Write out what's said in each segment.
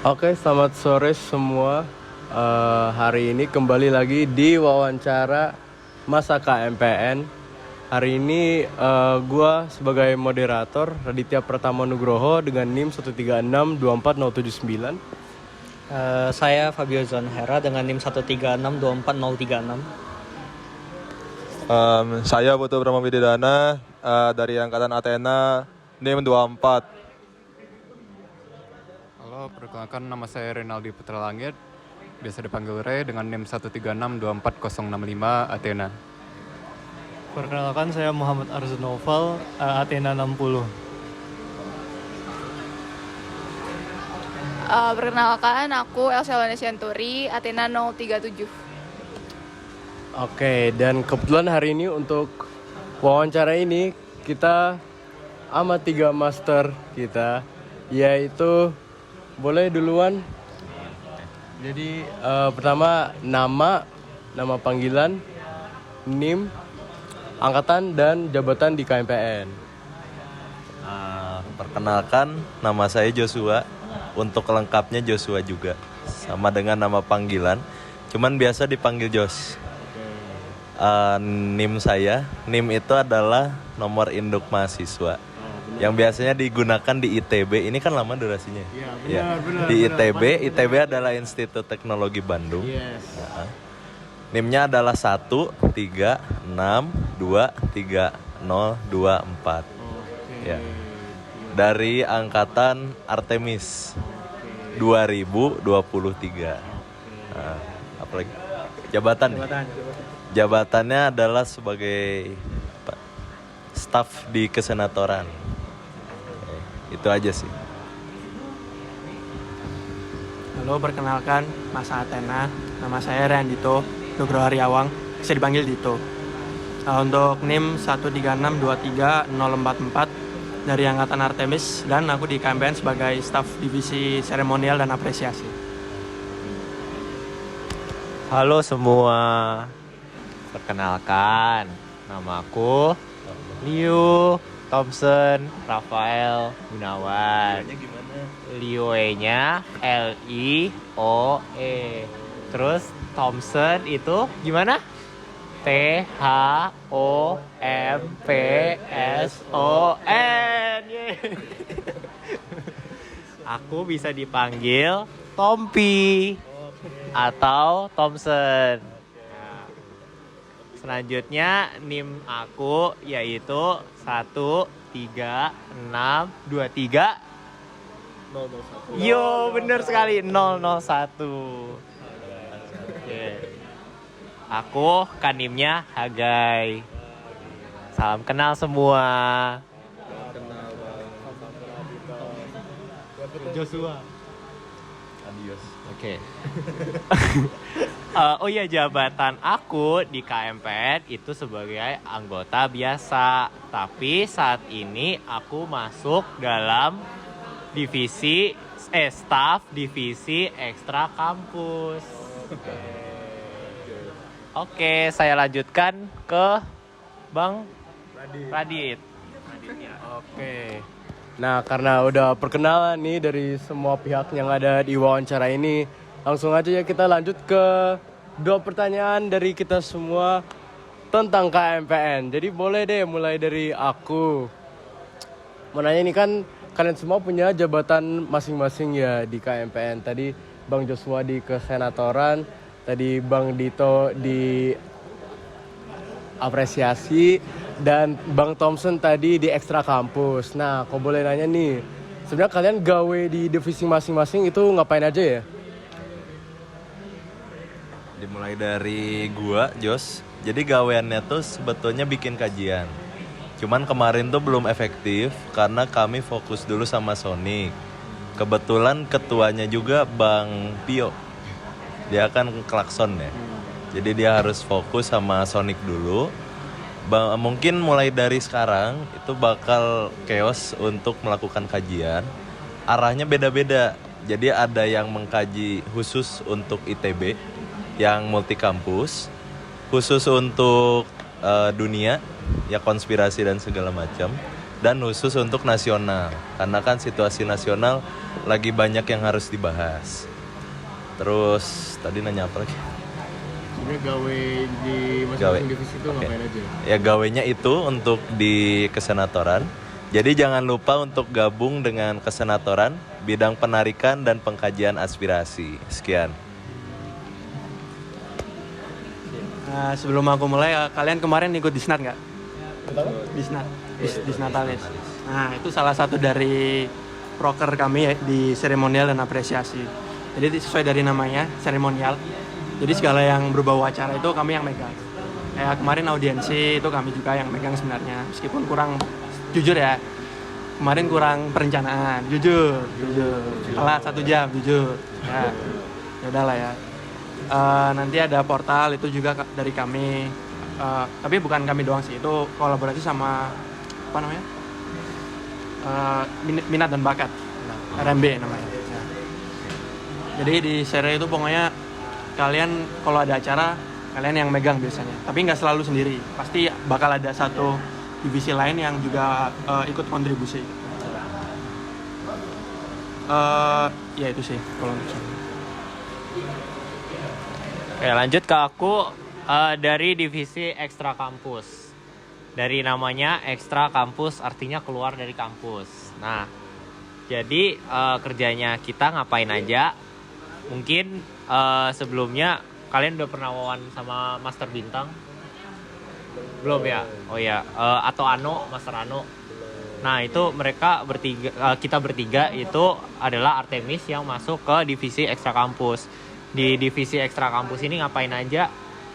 Oke, selamat sore semua. Hari ini kembali lagi di wawancara masa KMPN. Hari ini gua sebagai moderator Raditya Pratama Nugroho dengan NIM 1362409. Saya Fabio Zonhera dengan NIM 1362436. Saya Putu Brahma Wididana dari Angkatan Athena NIM 24. Halo, perkenalkan nama saya Renaldi Putra Langit, biasa dipanggil Re dengan NIM 1362405 Athena. Perkenalkan saya Muhammad Arzun Noval, Athena 60. Perkenalkan aku Elsa Sianturi, Athena 037. Oke, dan kebetulan hari ini untuk wawancara ini kita sama 3 master kita, yaitu boleh duluan. Jadi pertama nama panggilan, NIM, angkatan dan jabatan di KMPN. Perkenalkan, nama saya Joshua. Untuk lengkapnya Joshua juga, sama dengan nama panggilan, cuman biasa dipanggil Jos. NIM saya, NIM itu adalah nomor induk mahasiswa. Yang biasanya digunakan di ITB, ini kan lama durasinya. Benar, di ITB adalah Institut Teknologi Bandung. Yes. NIM-nya adalah 136230024. Ya. Dari angkatan Artemis 2023. Apalagi jabatannya adalah sebagai staf di kesenatoran. Itu aja sih. Halo, perkenalkan Masa Athena, nama saya Randito Nugroho Hariawang, bisa dipanggil Dito. Untuk NIM 136230044 dari Angkatan Artemis, dan aku di KMPN sebagai staf divisi seremonial dan apresiasi. Halo semua, perkenalkan namaku Liu Thompson Rafael Gunawan. Lioe-nya L-I-O-E. Terus Thompson itu gimana? T-H-O-M-P-S-O-N. Aku bisa dipanggil Tompi atau Thompson. Selanjutnya NIM aku yaitu 13623. Yo, bener sekali, 001. Oke. Aku kanimnya Hagai. Salam kenal semua. Joshua. Adios. Oke. Oh iya, jabatan aku di KMPN itu sebagai anggota biasa. Tapi saat ini aku masuk dalam staf divisi ekstra kampus. Oke, saya lanjutkan ke Bang Radit. Oke. Nah, karena udah perkenalan nih dari semua pihak yang ada di wawancara ini, langsung aja ya kita lanjut ke 2 pertanyaan dari kita semua tentang KMPN. Jadi boleh deh mulai dari aku. Mau nanya, ini kan kalian semua punya jabatan masing-masing ya di KMPN. Tadi Bang Joshua di kesenatoran, tadi Bang Dito di apresiasi, dan Bang Thompson tadi di ekstra kampus. Nah, kok boleh nanya nih, sebenarnya kalian gawe di divisi masing-masing itu ngapain aja ya? Dimulai dari gua, Jos. Jadi gaweannya tuh sebetulnya bikin kajian. Cuman kemarin tuh belum efektif karena kami fokus dulu sama Sonic. Kebetulan ketuanya juga Bang Pio. Dia kan klakson ya. Jadi dia harus fokus sama Sonic dulu. Mungkin mulai dari sekarang itu bakal chaos untuk melakukan kajian. Arahnya beda-beda. Jadi ada yang mengkaji khusus untuk ITB yang multi kampus, khusus untuk dunia ya, konspirasi dan segala macam. dan khusus untuk nasional. Karena kan situasi nasional lagi banyak yang harus dibahas. Terus tadi nanya apa lagi? Sebenarnya gawe di Gawe. masing-masing divisi itu ngapain aja? Ya gawenya itu untuk di kesenatoran. Jadi jangan lupa untuk gabung dengan kesenatoran bidang penarikan dan pengkajian aspirasi. Sekian. Nah, sebelum aku mulai, kalian kemarin ikut Disnat nggak? Disnat, Disnatalis. Nah, itu salah satu dari proker kami ya, di seremonial dan apresiasi. Jadi sesuai dari namanya, seremonial. Jadi segala yang berbau acara itu kami yang megang. Kayak kemarin audiensi itu kami juga yang megang sebenarnya. Meskipun kurang, jujur ya, kemarin kurang perencanaan. Jujur. Telat 1 jam, jujur. Ya udahlah ya. Nanti ada portal itu juga dari kami. Tapi bukan kami doang sih, itu kolaborasi sama apa namanya? Minat dan bakat. RMB namanya. Ya. Jadi di share itu pokoknya kalian kalau ada acara kalian yang megang biasanya. Tapi nggak selalu sendiri. Pasti bakal ada satu divisi lain yang juga ikut kontribusi. Ya itu sih kalau untuk saya. Oke, lanjut ke aku dari divisi ekstra kampus. Dari namanya ekstra kampus artinya keluar dari kampus. Nah, jadi kerjanya kita ngapain aja? Mungkin sebelumnya kalian udah pernah wawan sama Master Bintang? Belum ya? Oh ya, atau Ano, Master Ano. Nah, itu mereka bertiga, kita bertiga itu adalah Artemis yang masuk ke divisi ekstra kampus. Di divisi ekstra kampus ini ngapain aja?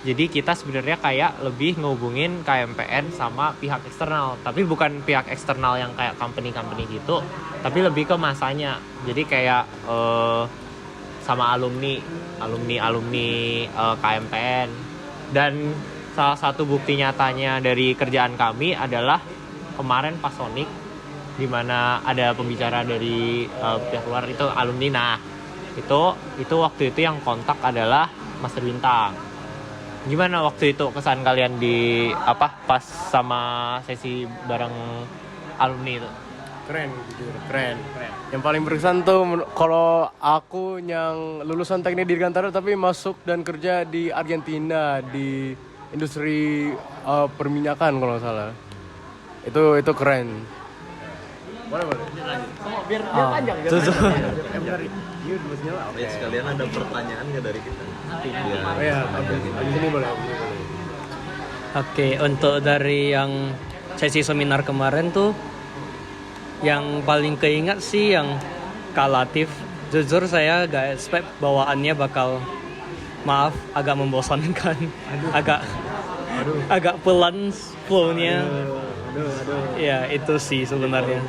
Jadi kita sebenarnya kayak lebih ngehubungin KMPN sama pihak eksternal, tapi bukan pihak eksternal yang kayak company-company gitu, tapi lebih ke masanya. Jadi kayak sama alumni KMPN. Dan salah satu bukti nyatanya dari kerjaan kami adalah kemarin pas Sonic, di mana ada pembicara dari pihak luar itu alumni. Nah, itu waktu itu yang kontak adalah Master Bintang. Gimana waktu itu kesan kalian di pas sama sesi bareng alumni itu? Keren, jujur, keren. Yang paling berkesan tuh kalau aku yang lulusan teknik dirgantara tapi masuk dan kerja di Argentina di industri perminyakan kalau nggak salah. Itu keren. Boleh. Biar panjang ya. Ya, sekalian ada pertanyaan nggak dari kita? Iya, ini boleh. Oke, untuk dari yang sesi seminar kemarin tuh yang paling keingat sih yang Kak Latif. Jujur saya gak expect bawaannya bakal agak membosankan. Agak pelan flow-nya. Ya itu sih sebenarnya.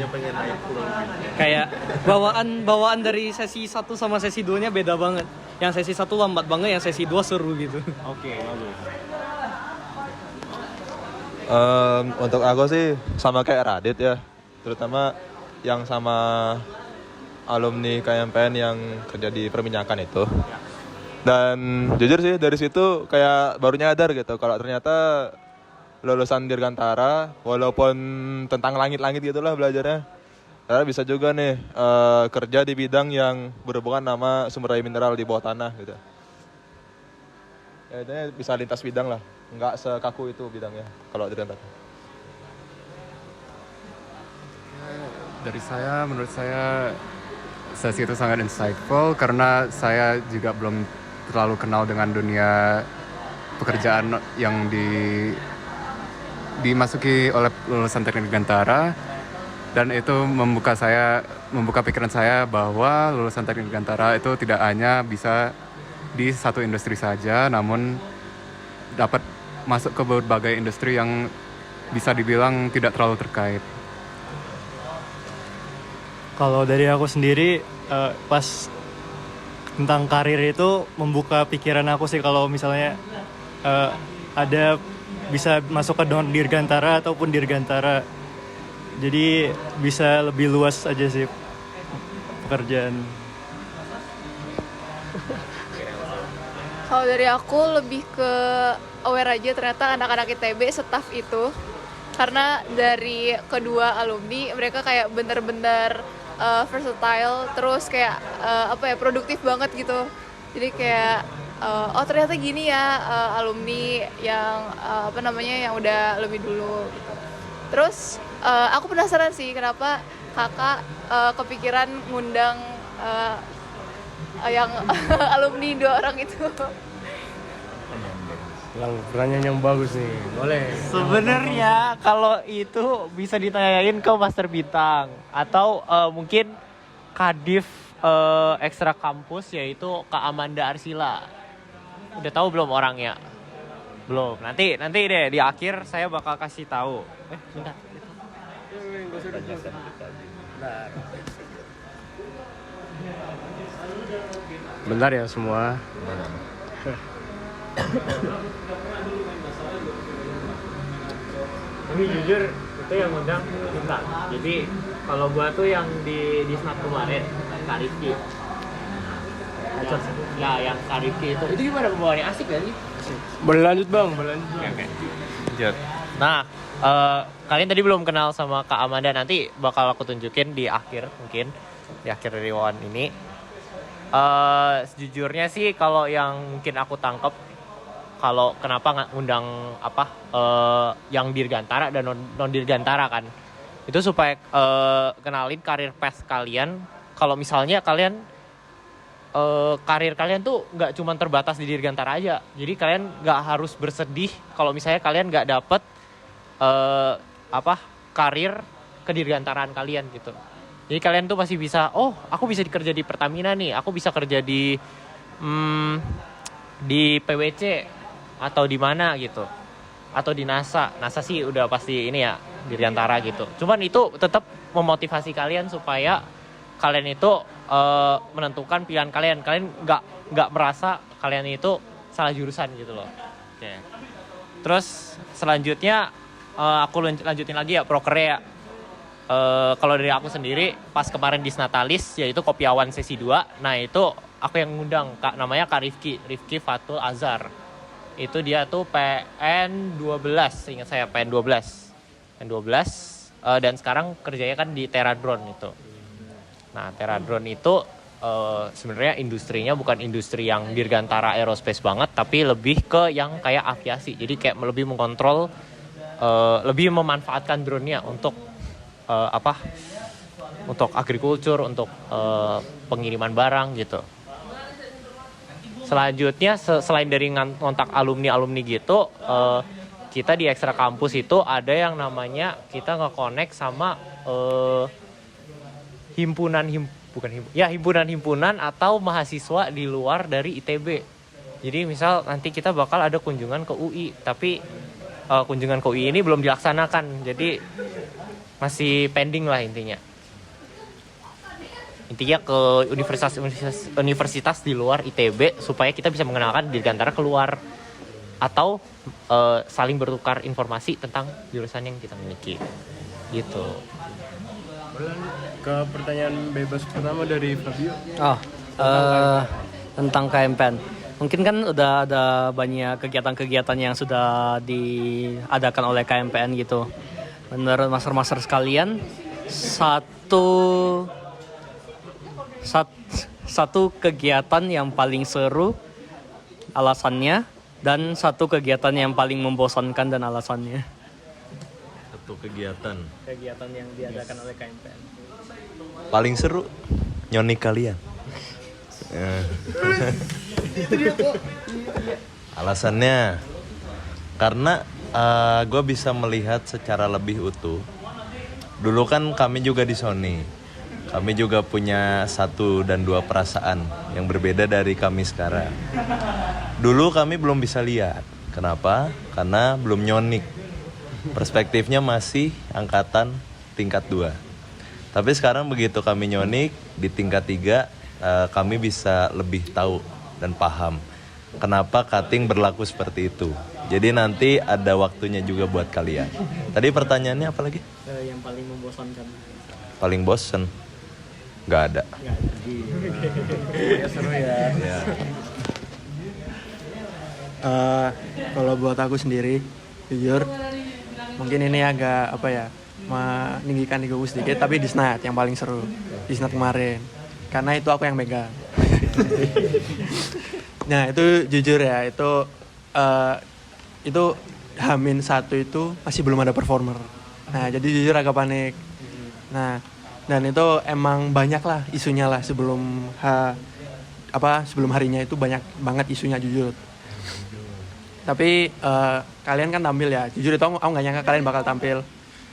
Kayak bawaan dari sesi 1 sama sesi 2-nya beda banget. Yang sesi 1 lambat banget, yang sesi 2 seru gitu. Oke, bagus. Untuk aku sih sama kayak Radit ya, terutama yang sama alumni KMPN yang kerja di perminyakan itu. Dan jujur sih dari situ kayak baru nyadar gitu kalau ternyata lulusan dirgantara walaupun tentang langit-langit gitulah belajarnya, karena bisa juga nih kerja di bidang yang berhubungan sama sumber daya mineral di bawah tanah gitu. Ya, intinya bisa lintas bidang lah, nggak sekaku itu bidangnya kalau dirgantara. Dari saya, menurut saya sesi itu sangat insightful karena saya juga belum terlalu kenal dengan dunia pekerjaan yang dimasuki oleh lulusan teknik dirgantara, dan itu membuka pikiran saya bahwa lulusan teknik dirgantara itu tidak hanya bisa di satu industri saja, namun dapat masuk ke berbagai industri yang bisa dibilang tidak terlalu terkait. Kalau dari aku sendiri pas tentang karir itu membuka pikiran aku sih kalau misalnya ada bisa masuk ke dirgantara ataupun dirgantara. Jadi bisa lebih luas aja sih pekerjaan. Kalau dari aku lebih ke aware aja, ternyata anak-anak ITB, staff itu karena dari kedua alumni mereka kayak bener-bener versatile, terus kayak produktif banget gitu. Jadi kayak oh ternyata gini ya alumni yang yang udah lebih dulu gitu. Terus aku penasaran sih kenapa kakak kepikiran ngundang yang alumni 2 orang itu. Pertanyaan yang bagus nih, boleh. Sebenarnya kalau itu bisa ditanyain ke Master Bintang atau mungkin Kadif Ekstra Kampus, yaitu Kak Amanda Arsila. Udah tahu belum orangnya? Belum. Nanti deh di akhir saya bakal kasih tahu. Bentar. Bentar ya semua. Ini jujur itu yang ngundang Bintang. Jadi kalau gua tuh yang di snap kemarin Kak Rifki. Ya yang Kak Rifki itu gimana pembawaannya, asik gak sih? Boleh lanjut bang, boleh lanjut. Oke. Nah, kalian tadi belum kenal sama Kak Amanda, nanti bakal aku tunjukin di akhir mungkin di akhir dari wawan ini. Sejujurnya sih kalau yang mungkin aku tangkep, kalau kenapa ngundang yang dirgantara dan non dirgantara kan, itu supaya kenalin karir pes kalian. Kalau misalnya kalian karir kalian tuh nggak cuma terbatas di dirgantara aja, jadi kalian nggak harus bersedih kalau misalnya kalian nggak dapet karir kedirgantaraan kalian gitu. Jadi kalian tuh masih bisa, oh aku bisa kerja di Pertamina nih, aku bisa kerja di PwC atau di mana gitu, atau di NASA sih udah pasti ini ya dirgantara gitu. Cuman itu tetap memotivasi kalian supaya kalian itu menentukan pilihan kalian nggak merasa kalian itu salah jurusan gitu loh. Oke. Terus selanjutnya aku lanjutin lagi ya prokernya. Kalau dari aku sendiri pas kemarin di Snatalis yaitu Kopiawan sesi 2, nah itu aku yang ngundang namanya Kak Rifki Fatul Azhar. Itu dia tuh PN12, ingat saya PN12 dan sekarang kerjanya kan di Teradron itu. Nah Teradron itu sebenarnya industrinya bukan industri yang dirgantara aerospace banget, tapi lebih ke yang kayak aviasi. Jadi kayak lebih mengontrol, lebih memanfaatkan drone-nya untuk untuk agriculture, untuk pengiriman barang gitu. Selanjutnya selain dari ngontak alumni gitu, kita di Ekstra Kampus itu ada yang namanya kita nge-connect sama himpunan atau mahasiswa di luar dari ITB. Jadi misal nanti kita bakal ada kunjungan ke UI, tapi kunjungan ke UI ini belum dilaksanakan, jadi masih pending lah intinya ke universitas di luar ITB supaya kita bisa mengenalkan dirgantara keluar atau saling bertukar informasi tentang jurusan yang kita miliki gitu. Ke pertanyaan bebas pertama dari Fabio. Tentang KMPN. Mungkin kan udah ada banyak kegiatan-kegiatan yang sudah diadakan oleh KMPN gitu. Menurut master-master sekalian, satu kegiatan yang paling seru alasannya, dan satu kegiatan yang paling membosankan dan alasannya. Satu kegiatan yang diadakan oleh KMPN. paling seru nyonik kalian. Alasannya karena gue bisa melihat secara lebih utuh. Dulu kan kami juga di Sony, kami juga punya 1 dan 2 perasaan yang berbeda dari kami sekarang. Dulu kami belum bisa lihat. Kenapa? Karena belum nyonik. Perspektifnya masih angkatan tingkat 2. Tapi sekarang begitu kami nyonik di tingkat 3, kami bisa lebih tahu dan paham kenapa cutting berlaku seperti itu. Jadi nanti ada waktunya juga buat kalian. Tadi pertanyaannya apa lagi? Yang paling membosankan. Paling bosen? Nggak ada. Seru ya. Kalau buat aku sendiri, jujur, mungkin ini agak apa ya, meninggikan egoku sedikit, tapi Disnat yang paling seru. Disnat kemarin. Karena itu aku yang megang. Nah, itu jujur ya, itu H-1 itu masih belum ada performer. Nah, jadi jujur agak panik. Nah, dan itu emang banyak lah isunya lah sebelum harinya itu banyak banget isunya jujur. Tapi kalian kan tampil ya, jujur itu aku nggak nyangka kalian bakal tampil.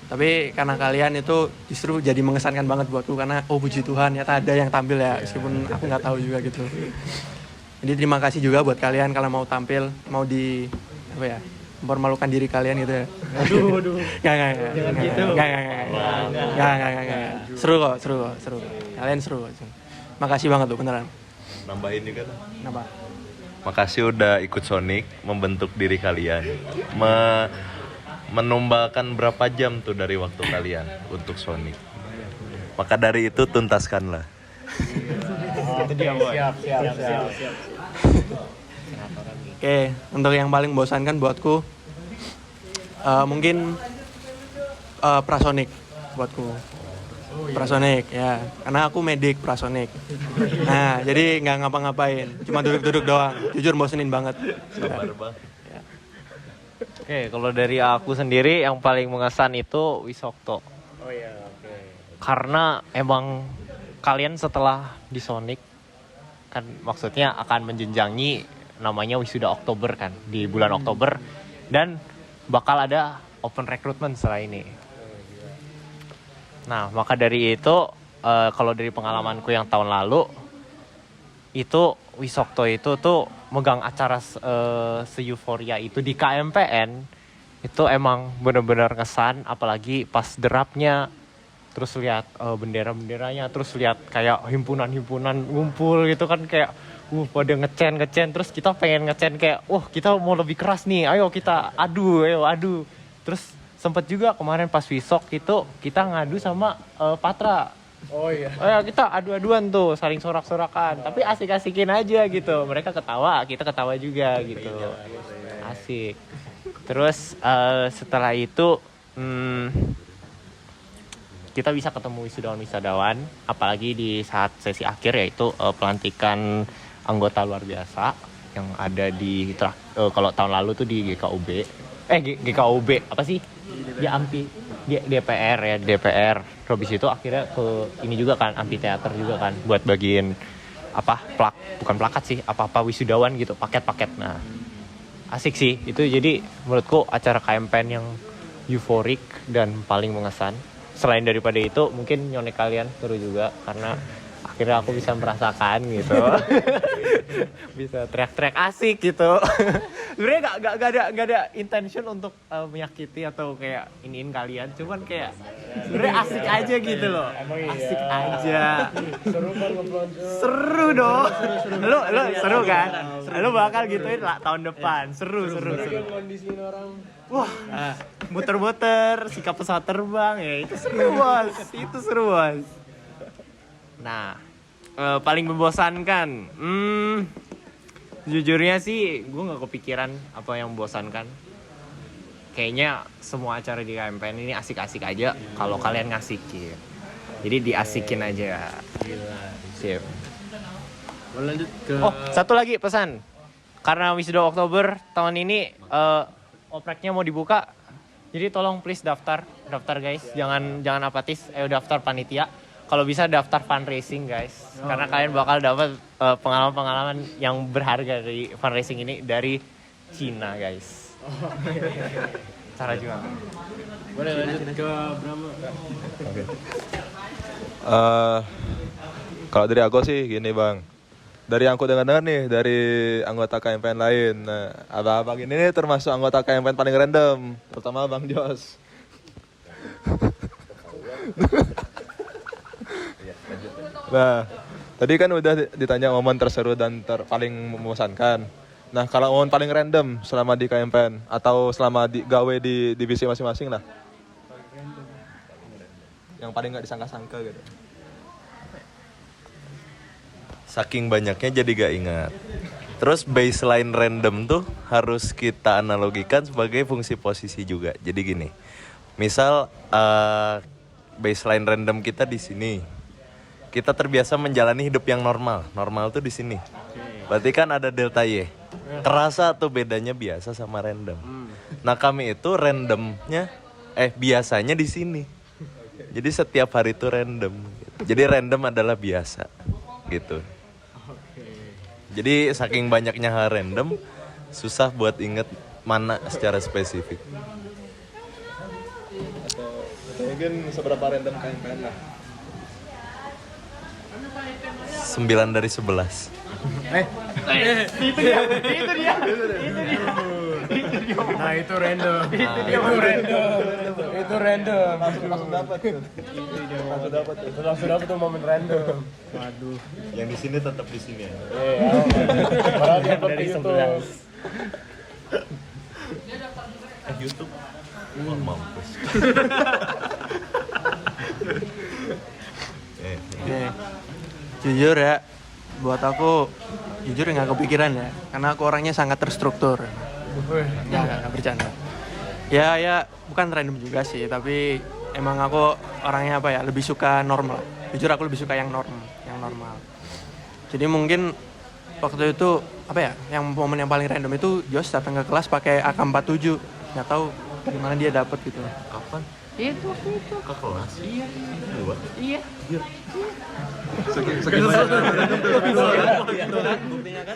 Tapi karena kalian itu justru jadi mengesankan banget buatku, karena oh puji Tuhan ternyata ada yang tampil ya, meskipun aku nggak tahu juga gitu. Jadi terima kasih juga buat kalian kalau mau tampil, mau mempermalukan diri kalian gitu ya. Aduh. Jangan gitu. Enggak. Seru kok. Kalian seru. Makasih banget tuh beneran. Nambahin juga tuh. Kenapa? Makasih udah ikut Sonic, membentuk diri kalian. Menumbalkan berapa jam tuh dari waktu kalian untuk Sonic. Maka dari itu tuntaskanlah. Siap. Oke, untuk yang paling membosankan buatku mungkin Prasonic buatku. Prasonic ya, karena aku medik Prasonic. Nah, jadi nggak ngapa-ngapain, cuma duduk-duduk doang. Jujur bosenin banget. Ya. Oke, kalau dari aku sendiri yang paling mengesan itu Wisokto. Oh iya, oke. Karena emang kalian setelah di Sonic kan maksudnya akan menjenjangi namanya wisuda Oktober kan di bulan Oktober, dan bakal ada open recruitment setelah ini. Nah, maka dari itu kalau dari pengalamanku yang tahun lalu itu Wisokto itu tuh megang acara se-euforia itu di KMPN itu emang benar-benar ngesan, apalagi pas derapnya, terus lihat bendera-benderanya, terus lihat kayak himpunan-himpunan ngumpul gitu kan, kayak pada ngecen, terus kita pengen ngecen kayak kita mau lebih keras nih, ayo kita adu. Terus sempet juga kemarin pas Wisok itu kita ngadu sama Patra. Oh iya. Kita adu-aduan tuh, saling sorak-sorakan, tapi asik-asikin aja gitu. Mereka ketawa, kita ketawa juga gitu. Asik. Terus setelah itu kita bisa ketemu wisudawan, apalagi di saat sesi akhir, yaitu pelantikan anggota luar biasa yang ada di kalau tahun lalu tuh di GKUB. GKUB apa sih? Di AMPI, di DPR. Habis itu akhirnya ke ini juga kan, amphitheater juga kan, buat bagiin bukan plakat sih, apa-apa wisudawan gitu, paket-paket. Nah, asik sih itu. Jadi menurutku acara KMPN yang euforik dan paling mengesan. Selain daripada itu, mungkin nyonek kalian seru juga karena akhirnya aku bisa merasakan gitu. Bisa teriak-teriak asik gitu. Sebenarnya gak ada intention untuk menyakiti atau kayak iniin kalian, cuman kayak sebenarnya asik aja gitu loh. Asik aja. Seru dong. Lu seru kan? Lu bakal gituin lah tahun depan. Seru. Wah, muter-muter, sikap pesawat terbang ya, itu seru bos. Nah, paling membosankan, jujurnya sih gue nggak kepikiran apa yang membosankan. Kayaknya semua acara di KMPN ini asik-asik aja kalau kalian ngasikin. Jadi diasikin aja. Sip. Lanjut ke Satu lagi pesan. Karena wisuda Oktober tahun ini opreknya mau dibuka, jadi tolong please daftar guys, jangan apatis, ayo daftar panitia, kalau bisa daftar fundraising guys, karena kalian bakal dapat pengalaman yang berharga dari fundraising ini dari Cina guys. Cara juga. Boleh lanjut ke Brahma. Kalau dari aku sih gini bang, dari yang aku dengar nih dari anggota KMPN lain, nah, abang-abang ini nih termasuk anggota KMPN paling random, terutama Bang Jos. Nah, tadi kan udah ditanya momen terseru dan paling memuaskan. Nah, kalau momen paling random selama di KMPN atau selama gawe di divisi masing-masing lah, yang paling nggak disangka-sangka gitu. Saking banyaknya jadi gak ingat. Terus baseline random tuh harus kita analogikan sebagai fungsi posisi juga. Jadi gini, misal baseline random kita di sini, kita terbiasa menjalani hidup yang normal. Normal tuh di sini. Berarti kan ada delta Y. Kerasa tuh bedanya biasa sama random. Nah kami itu randomnya, biasanya di sini. Jadi setiap hari itu random. Jadi random adalah biasa, gitu. Jadi saking banyaknya hal random, susah buat inget mana secara spesifik. Mungkin seberapa random KMPN lah? 9 dari 11. Nah itu random. Itu random. Langsung dapat tuh. Langsung dapat tuh momen random. Waduh. Yang di sini tetap di sini ya. Padahal dia dari YouTube. YouTube. Wah, mampus. Jujur ya, buat aku jujur nggak kepikiran ya, karena aku orangnya sangat terstruktur. Nggak bercanda. Ya bukan random juga sih, tapi emang aku orangnya apa ya, lebih suka normal. Jujur aku lebih suka yang normal. Jadi mungkin waktu itu apa ya, yang momen yang paling random itu Jos datang ke kelas pakai AK-47, nggak tahu dari mana dia dapat gitu. Kapan? Itu waktu itu. Ke kelas? Iya. Dua. Iya. Saking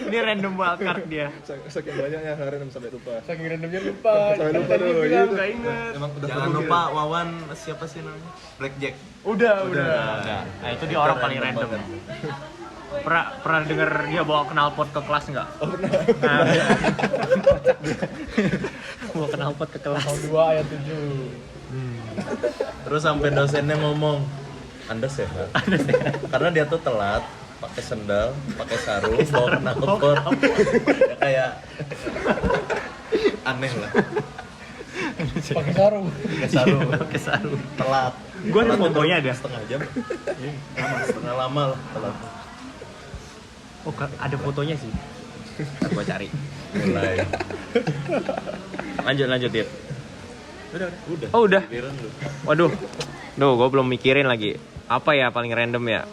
Ini random wildcard dia. Saking banyaknya random sampai lupa. Saking randomnya lupa. Sampai lupa Tadi tuh, bilang gitu. nggak inget. Emang udah Jangan lupa Wawan, siapa sih namanya? Blackjack. Udah. Nah, itu dia orang paling random. Pernah denger dia bawa knalpot ke kelas nggak? Oh pernah. Bawa knalpot ke kelas. Tahun 2 ayat 7. Terus sampai dosennya ngomong, Anda sehat? Karena dia tuh telat, pakai sendal, pakai sarung, bawa knalpot. Ya kayak aneh lah. Pakai sarung. Pakai sarung. Telat. Gua ada Telat fotonya itu ada. Setengah jam. Setengah lama lah telat. Oh, ada fotonya sih. Gua cari. Mulai. Lanjut, Dit. Udah. Oh, udah. Giliran lu. Waduh. Duh, gue belum mikirin lagi. Apa ya paling random ya?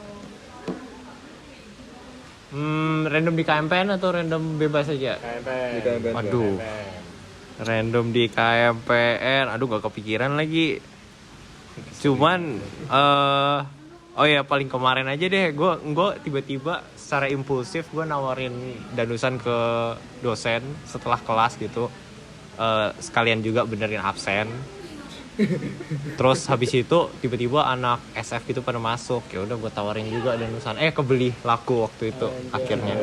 Random di KMPN atau random bebas aja? KMPN. Waduh. Random di KMPN. Aduh, gak kepikiran lagi. Cuman oh ya paling kemarin aja deh. Gue tiba-tiba secara impulsif gue nawarin danusan ke dosen setelah kelas gitu. Sekalian juga benerin absen. Terus habis itu tiba-tiba anak SF gitu pada masuk, ya udah gue tawarin juga danusan, kebeli laku waktu itu akhirnya.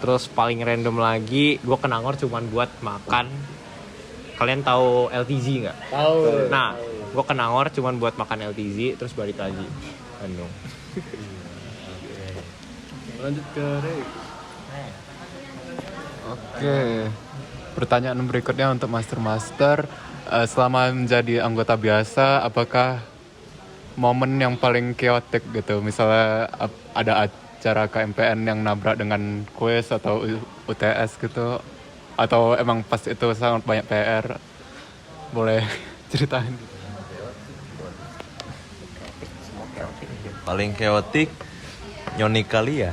Terus paling random lagi gue ke Nangor cuman buat makan. Kalian tahu LTZ nggak? Tahu. Nah, gue ke Nangor cuman buat makan LTZ terus balik lagi Bandung. Lanjut ke Ray. Oke. Pertanyaan berikutnya untuk Master. Selama menjadi anggota biasa, apakah momen yang paling chaotic gitu? Misalnya ada acara KMPN yang nabrak dengan kuis atau UTS gitu? Atau emang pas itu sangat banyak PR? Boleh ceritain? Paling chaotic Nyoni kali ya.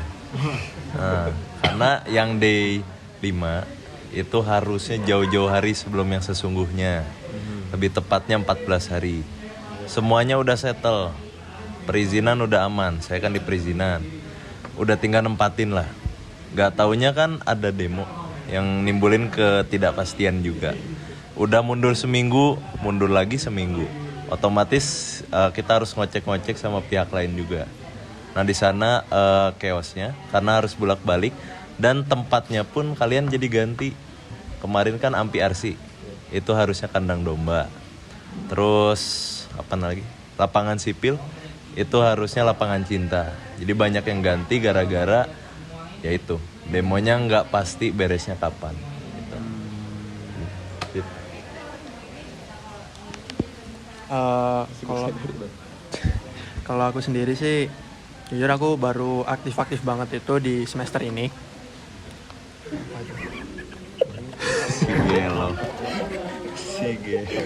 Nah, karena yang day 5 itu harusnya jauh-jauh hari sebelum yang sesungguhnya. Lebih tepatnya 14 hari. Semuanya udah settle. Perizinan udah aman, saya kan di perizinan. Udah tinggal nempatin lah. Gak taunya kan ada demo yang nimbulin ketidakpastian juga. Udah mundur seminggu, mundur lagi seminggu. Otomatis kita harus ngocek-ngocek sama pihak lain juga. Nah di sana chaosnya karena harus bolak-balik. Dan tempatnya pun kalian jadi ganti. Kemarin kan Ampi Arsi, itu harusnya kandang domba. Terus apa lagi? Lapangan sipil, itu harusnya lapangan cinta. Jadi banyak yang ganti gara-gara ya itu demonya nggak pasti beresnya kapan. Gitu. Kalau aku sendiri sih, jujur aku baru aktif-aktif banget itu di semester ini. Si gelo. Si gelo.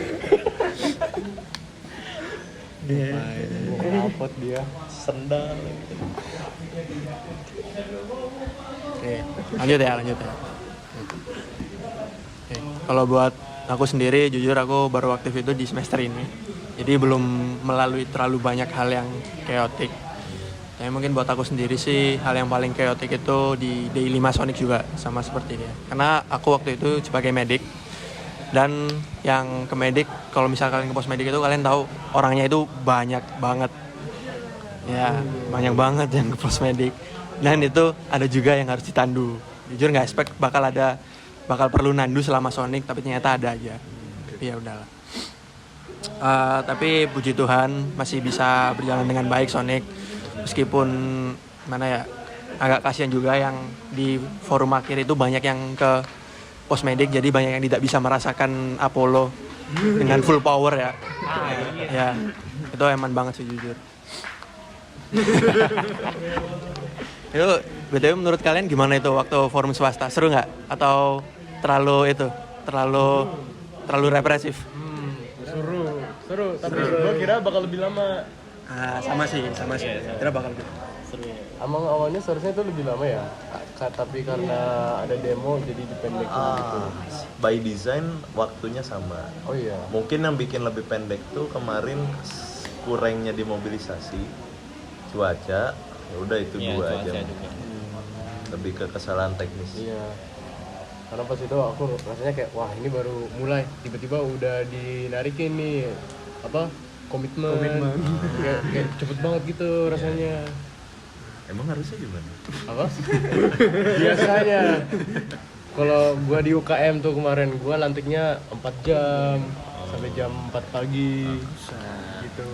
Knalpot dia. Sendal. Oke, lanjut ya. Oke. Kalau buat aku sendiri, jujur aku baru aktif itu di semester ini. Jadi belum melalui terlalu banyak hal yang chaotic. Tapi mungkin buat aku sendiri sih, hal yang paling chaotic itu di Day 5 Sonic juga, sama seperti dia. Karena aku waktu itu sebagai medik, dan yang ke medik, kalau misalnya kalian ke pos medik itu kalian tahu orangnya itu banyak banget. Ya, banyak banget yang ke pos medik. Dan itu ada juga yang harus ditandu. Jujur nggak expect bakal perlu nandu selama Sonic, tapi ternyata ada aja. Tapi ya udahlah. Tapi puji Tuhan masih bisa berjalan dengan baik Sonic. Meskipun agak kasihan juga yang di forum akhir itu banyak yang ke pos medik, jadi banyak yang tidak bisa merasakan Apollo dengan full power ya. Ya, itu eman banget sih jujur. Itu BTW menurut kalian gimana itu waktu forum swasta? Seru nggak? Atau terlalu represif? Seru. Tapi gue kira bakal lebih lama. Sama sih. Kira bakal gitu. Seru. Emang awalnya seharusnya itu lebih lama ya. Tapi karena ada demo jadi dipendekin gitu. By design waktunya sama. Oh iya. Mungkin yang bikin lebih pendek tuh kemarin kurangnya dimobilisasi, cuaca, ya udah itu dua aja. Lebih ke kesalahan teknis. Iya. Karena pas itu aku rasanya kayak wah ini baru mulai, tiba-tiba udah dinarikin nih komitmen. kayak cepet banget gitu rasanya. Emang harusnya gimana? Apa? Biasanya kalau gua di UKM tuh kemarin gua lantiknya 4 jam sampai jam 4 pagi gitu.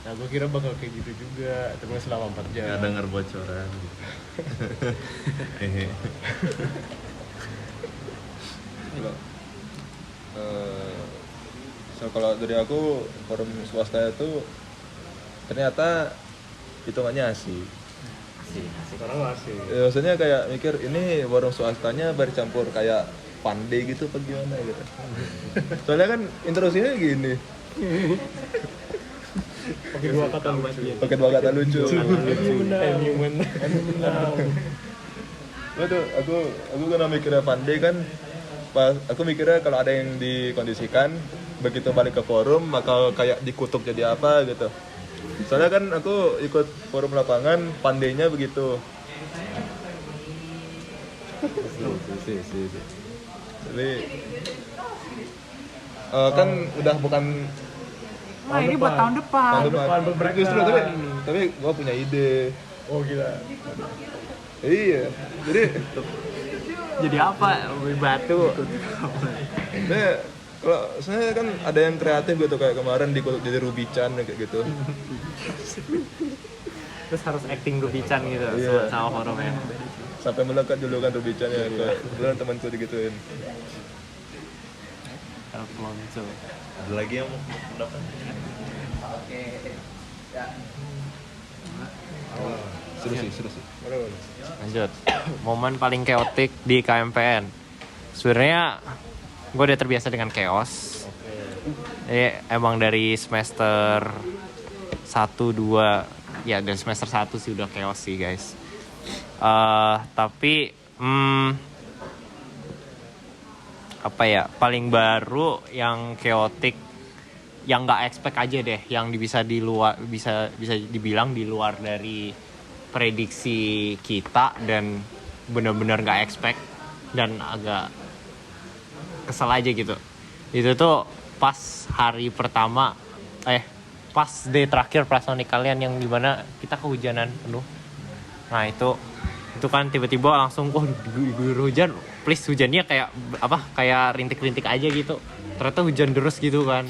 Nah gua kira bakal kayak gitu juga, tapi selama 4 jam. Gak denger bocoran gitu. Kalau dari aku forum swasta itu ternyata hitungannya asik. Sekarang asik. Ya, maksudnya kayak mikir ini warung swastanya bercampur kayak pandai gitu apa gimana gitu. Soalnya kan introduksinya gini. Pakai dua kata lucu. Aku karena mikirnya pandai kan, pas aku mikirnya kalau ada yang dikondisikan begitu balik ke forum bakal kayak dikutuk jadi apa gitu. Soalnya kan aku ikut forum lapangan, pandainya begitu. Jadi kan udah bukan ini buat tahun depan. Justru tapi gua punya ide. Oh gila. Iya. Jadi apa? Batu. Nah, kalau saya kan ada yang kreatif gitu kayak kemarin dikutuk jadi Ruby-chan kayak gitu. Terus harus acting Ruby-chan gitu sama forumnya. Sampai melekat dulu kan Ruby-chan ya. Kebetulan temanku digituin. Alfonso. Ada lagi yang mau pendapat? Seru sih. Lanjut. Momen paling chaotic di KMPN. Sebenarnya gue udah terbiasa dengan chaos. Emang dari semester 1, 2, ya dari semester 1 sih udah chaos sih guys. Tapi paling baru yang chaotic yang nggak expect aja deh, yang bisa dibilang di luar dari prediksi kita dan benar-benar nggak expect dan agak kesel aja gitu. Itu tuh pas hari pertama pas day terakhir prasonic kalian yang dimana kita kehujanan penuh. Nah itu kan tiba-tiba langsung diguyur hujan, please hujannya kayak rintik-rintik aja gitu. Ternyata hujan deras gitu kan.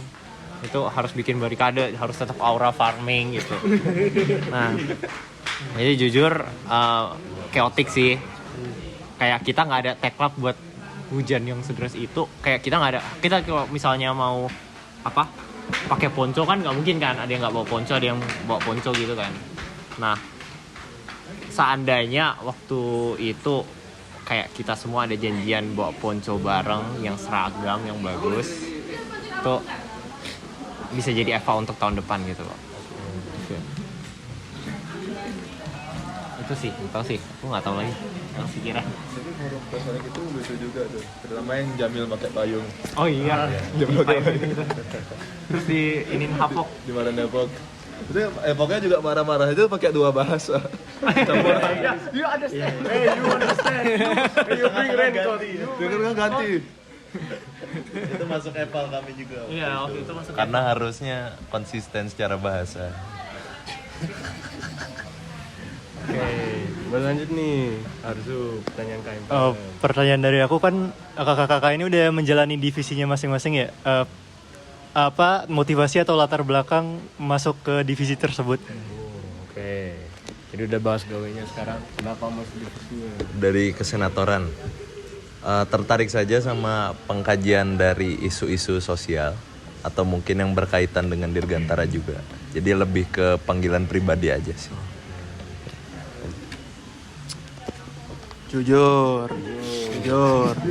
Itu harus bikin barikade, harus tetap aura farming gitu. Nah, jadi jujur chaotic sih. Kayak kita nggak ada tech lab buat hujan yang sederas itu. Kayak kita nggak ada. Kita kalau misalnya mau pakai ponco kan nggak mungkin kan. Ada yang nggak bawa ponco, ada yang bawa ponco gitu kan. Nah, seandainya waktu itu kayak kita semua ada janjian bawa ponco bareng yang seragam yang bagus, itu bisa jadi Eva untuk tahun depan gitu loh. Itu sih, tahu sih, aku nggak tahu lagi yang pikiran. Tapi forum Sonic itu lucu juga tuh, terutama yang Jamil pakai payung. Oh iya, Jamil pakai payung. terus di inin hapok. Di mana Depok? Itu Epoknya juga marah-marah itu pakai 2 bahasa. Campur. You understand? Hey, you understand? You bring raincoat. Dia kan ganti. Itu masuk Apple kami juga. Iya, waktu itu masuk. Karena harusnya konsisten secara bahasa. Oke, berlanjut nih. Arzu, pertanyaan KMP. Pertanyaan dari aku kan kakak-kakak ini udah menjalani divisinya masing-masing ya. Apa motivasi atau latar belakang masuk ke divisi tersebut? Oke. Jadi udah bahas gawainya sekarang. Kenapa masuk divisinya? Dari kesenatoran. Tertarik saja sama pengkajian dari isu-isu sosial atau mungkin yang berkaitan dengan Dirgantara juga. Jadi lebih ke panggilan pribadi aja sih. Jujur.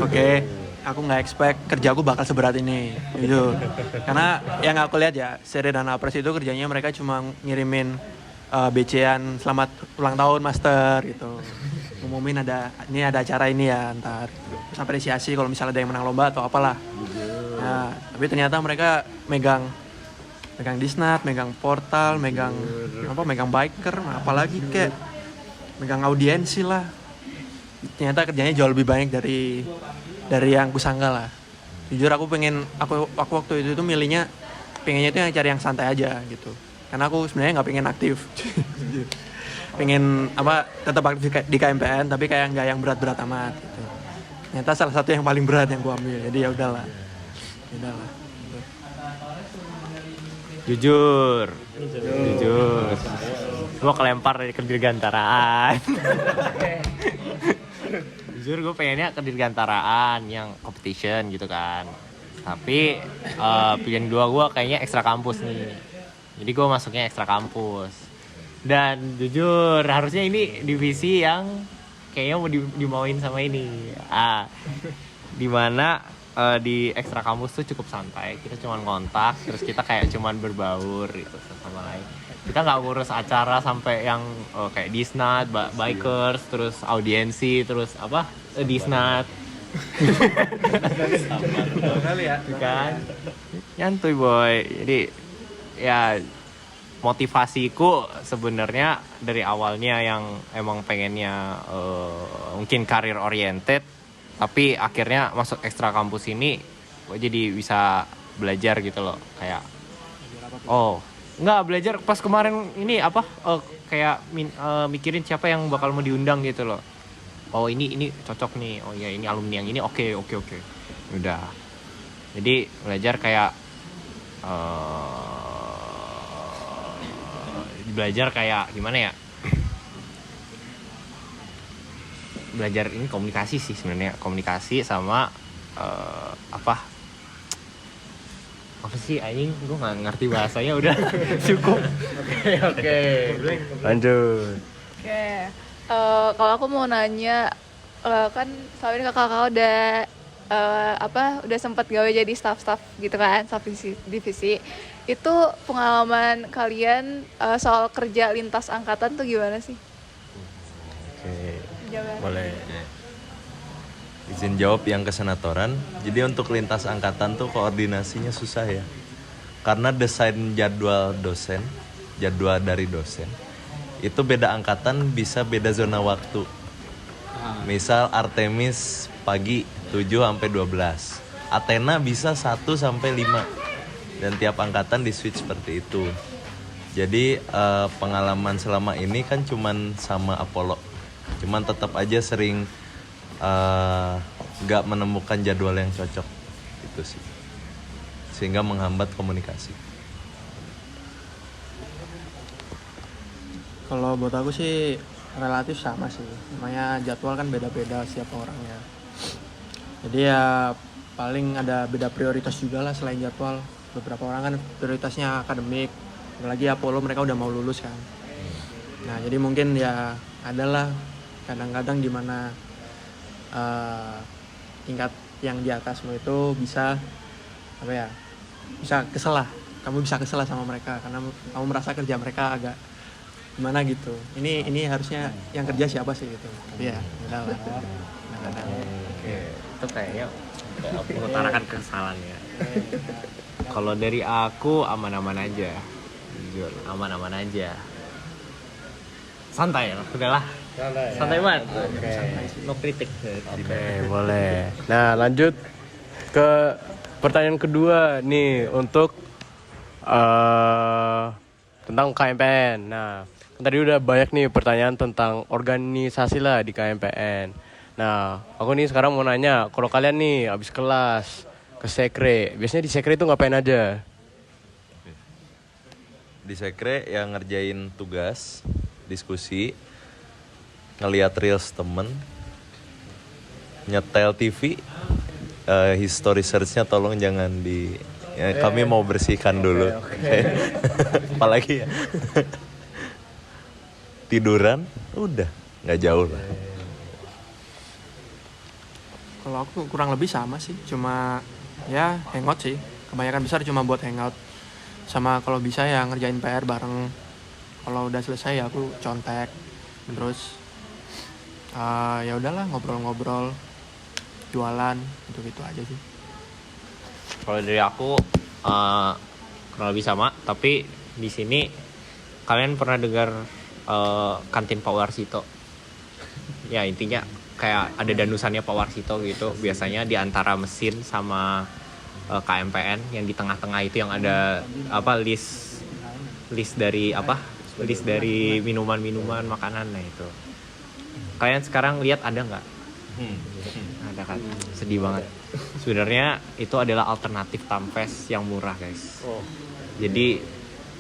Oke. Aku nggak expect kerja aku bakal seberat ini, jujur. Karena yang aku lihat ya, Seri dan Apres itu kerjanya mereka cuma ngirimin BC-an selamat ulang tahun master gitu. Ngumumin ini ada acara ini ya, ntar terus apresiasi kalau misalnya ada yang menang lomba atau apalah. Nah, tapi ternyata mereka megang Disnat, megang portal, megang biker, apalagi kayak megang audiensi lah. Ternyata kerjanya jauh lebih banyak dari yang kusangka lah. Jujur aku waktu itu milihnya pengennya itu yang cari yang santai aja gitu. Karena aku sebenarnya nggak pengen aktif. Pengen tetap aktif di KMPN tapi kayak nggak yang berat-berat amat gitu. Ternyata salah satu yang paling berat yang gua ambil. Jadi ya udahlah. Jujur. Gue kelempar dari Dirgantaraan. Jujur gue pengennya ke Dirgantaraan yang competition gitu kan. Tapi pilihan kedua gue kayaknya ekstra kampus nih. Jadi gue masuknya ekstra kampus. Dan jujur harusnya ini divisi yang kayaknya mau dimauin sama ini. Dimana di ekstra kampus tuh cukup santai. Kita cuma kontak, terus kita kayak cuman berbaur gitu sama lain. Kita nggak ngurus acara sampai yang kayak Disnat, bikers, terus audiensi, terus Disnat. Kali ya. Kan? Nyantuy boy. Jadi ya motivasiku sebenarnya dari awalnya yang emang pengennya mungkin karir oriented, tapi akhirnya masuk ekstra kampus ini gue jadi bisa belajar gitu loh, kayak nggak belajar pas kemarin ini kayak mikirin siapa yang bakal mau diundang gitu loh. Oh ini cocok nih, oh ya ini alumni yang ini oke. Udah jadi belajar kayak belajar kayak gimana ya, belajar ini komunikasi sih sebenarnya, komunikasi sama apa sih anjing, gue nggak ngerti bahasanya, udah cukup. Oke. Lanjut. Oke. Kalau aku mau nanya, kan selama ini kakak udah sempat gawe jadi staff gitu kan, staff divisi. Itu pengalaman kalian soal kerja lintas angkatan tuh gimana sih? Oke. Jawab. Boleh. Izin jawab yang kesenatoran. Jadi untuk lintas angkatan tuh koordinasinya susah ya. Karena desain jadwal dari dosen itu beda angkatan bisa beda zona waktu. Misal Artemis pagi 7 sampai 12. Athena bisa 1 sampai 5. Dan tiap angkatan di switch seperti itu. Jadi pengalaman selama ini kan cuman sama Apollo. Cuman tetap aja sering gak menemukan jadwal yang cocok itu sih, sehingga menghambat komunikasi. Kalau buat aku sih relatif sama sih, namanya jadwal kan beda-beda setiap orangnya. Jadi ya paling ada beda prioritas juga lah selain jadwal. Beberapa orang kan prioritasnya akademik, apalagi Apollo mereka udah mau lulus kan. Nah jadi mungkin ya adalah kadang-kadang dimana tingkat yang di atasmu itu bisa bisa kesel lah, kamu bisa kesel lah sama mereka karena kamu merasa kerja mereka agak gimana gitu. Ini harusnya yang kerja siapa sih gitu, tapi ya udah lah. Itu kayaknya mengutarakan kekesalan ya. Kalau dari aku aman-aman aja, jujur aman-aman aja, santai lah, udahlah, santai banget. No kritik. Oke, boleh. Nah, lanjut ke pertanyaan kedua nih untuk tentang KMPN. Nah, tadi udah banyak nih pertanyaan tentang organisasi lah di KMPN. Nah, aku nih sekarang mau nanya, kalau kalian nih habis kelas ke sekre, biasanya di sekre itu ngapain aja? Di sekre yang ngerjain tugas, diskusi, ngeliat reels temen, nyetel TV, history search-nya tolong jangan di... Ya, kami mau bersihkan dulu. Apalagi ya. Tiduran, udah, nggak jauh lah. Kalau aku kurang lebih sama sih, cuma ya hangout sih. Kebanyakan besar cuma buat hangout. Sama kalau bisa ya ngerjain PR bareng. Kalau udah selesai ya aku contek. Terus ya udahlah ngobrol-ngobrol, jualan, gitu-gitu aja sih. Kalau dari aku kurang lebih sama, tapi di sini kalian pernah dengar kantin Pak Warsito? Ya intinya kayak ada danusannya Pak Warsito gitu. Biasanya di antara mesin sama KMPN yang di tengah-tengah itu yang ada list dari list dari minuman makanan. Nah itu kalian sekarang lihat ada nggak? Ada kan, sedih banget. Sebenarnya itu adalah alternatif Tampes yang murah guys. Jadi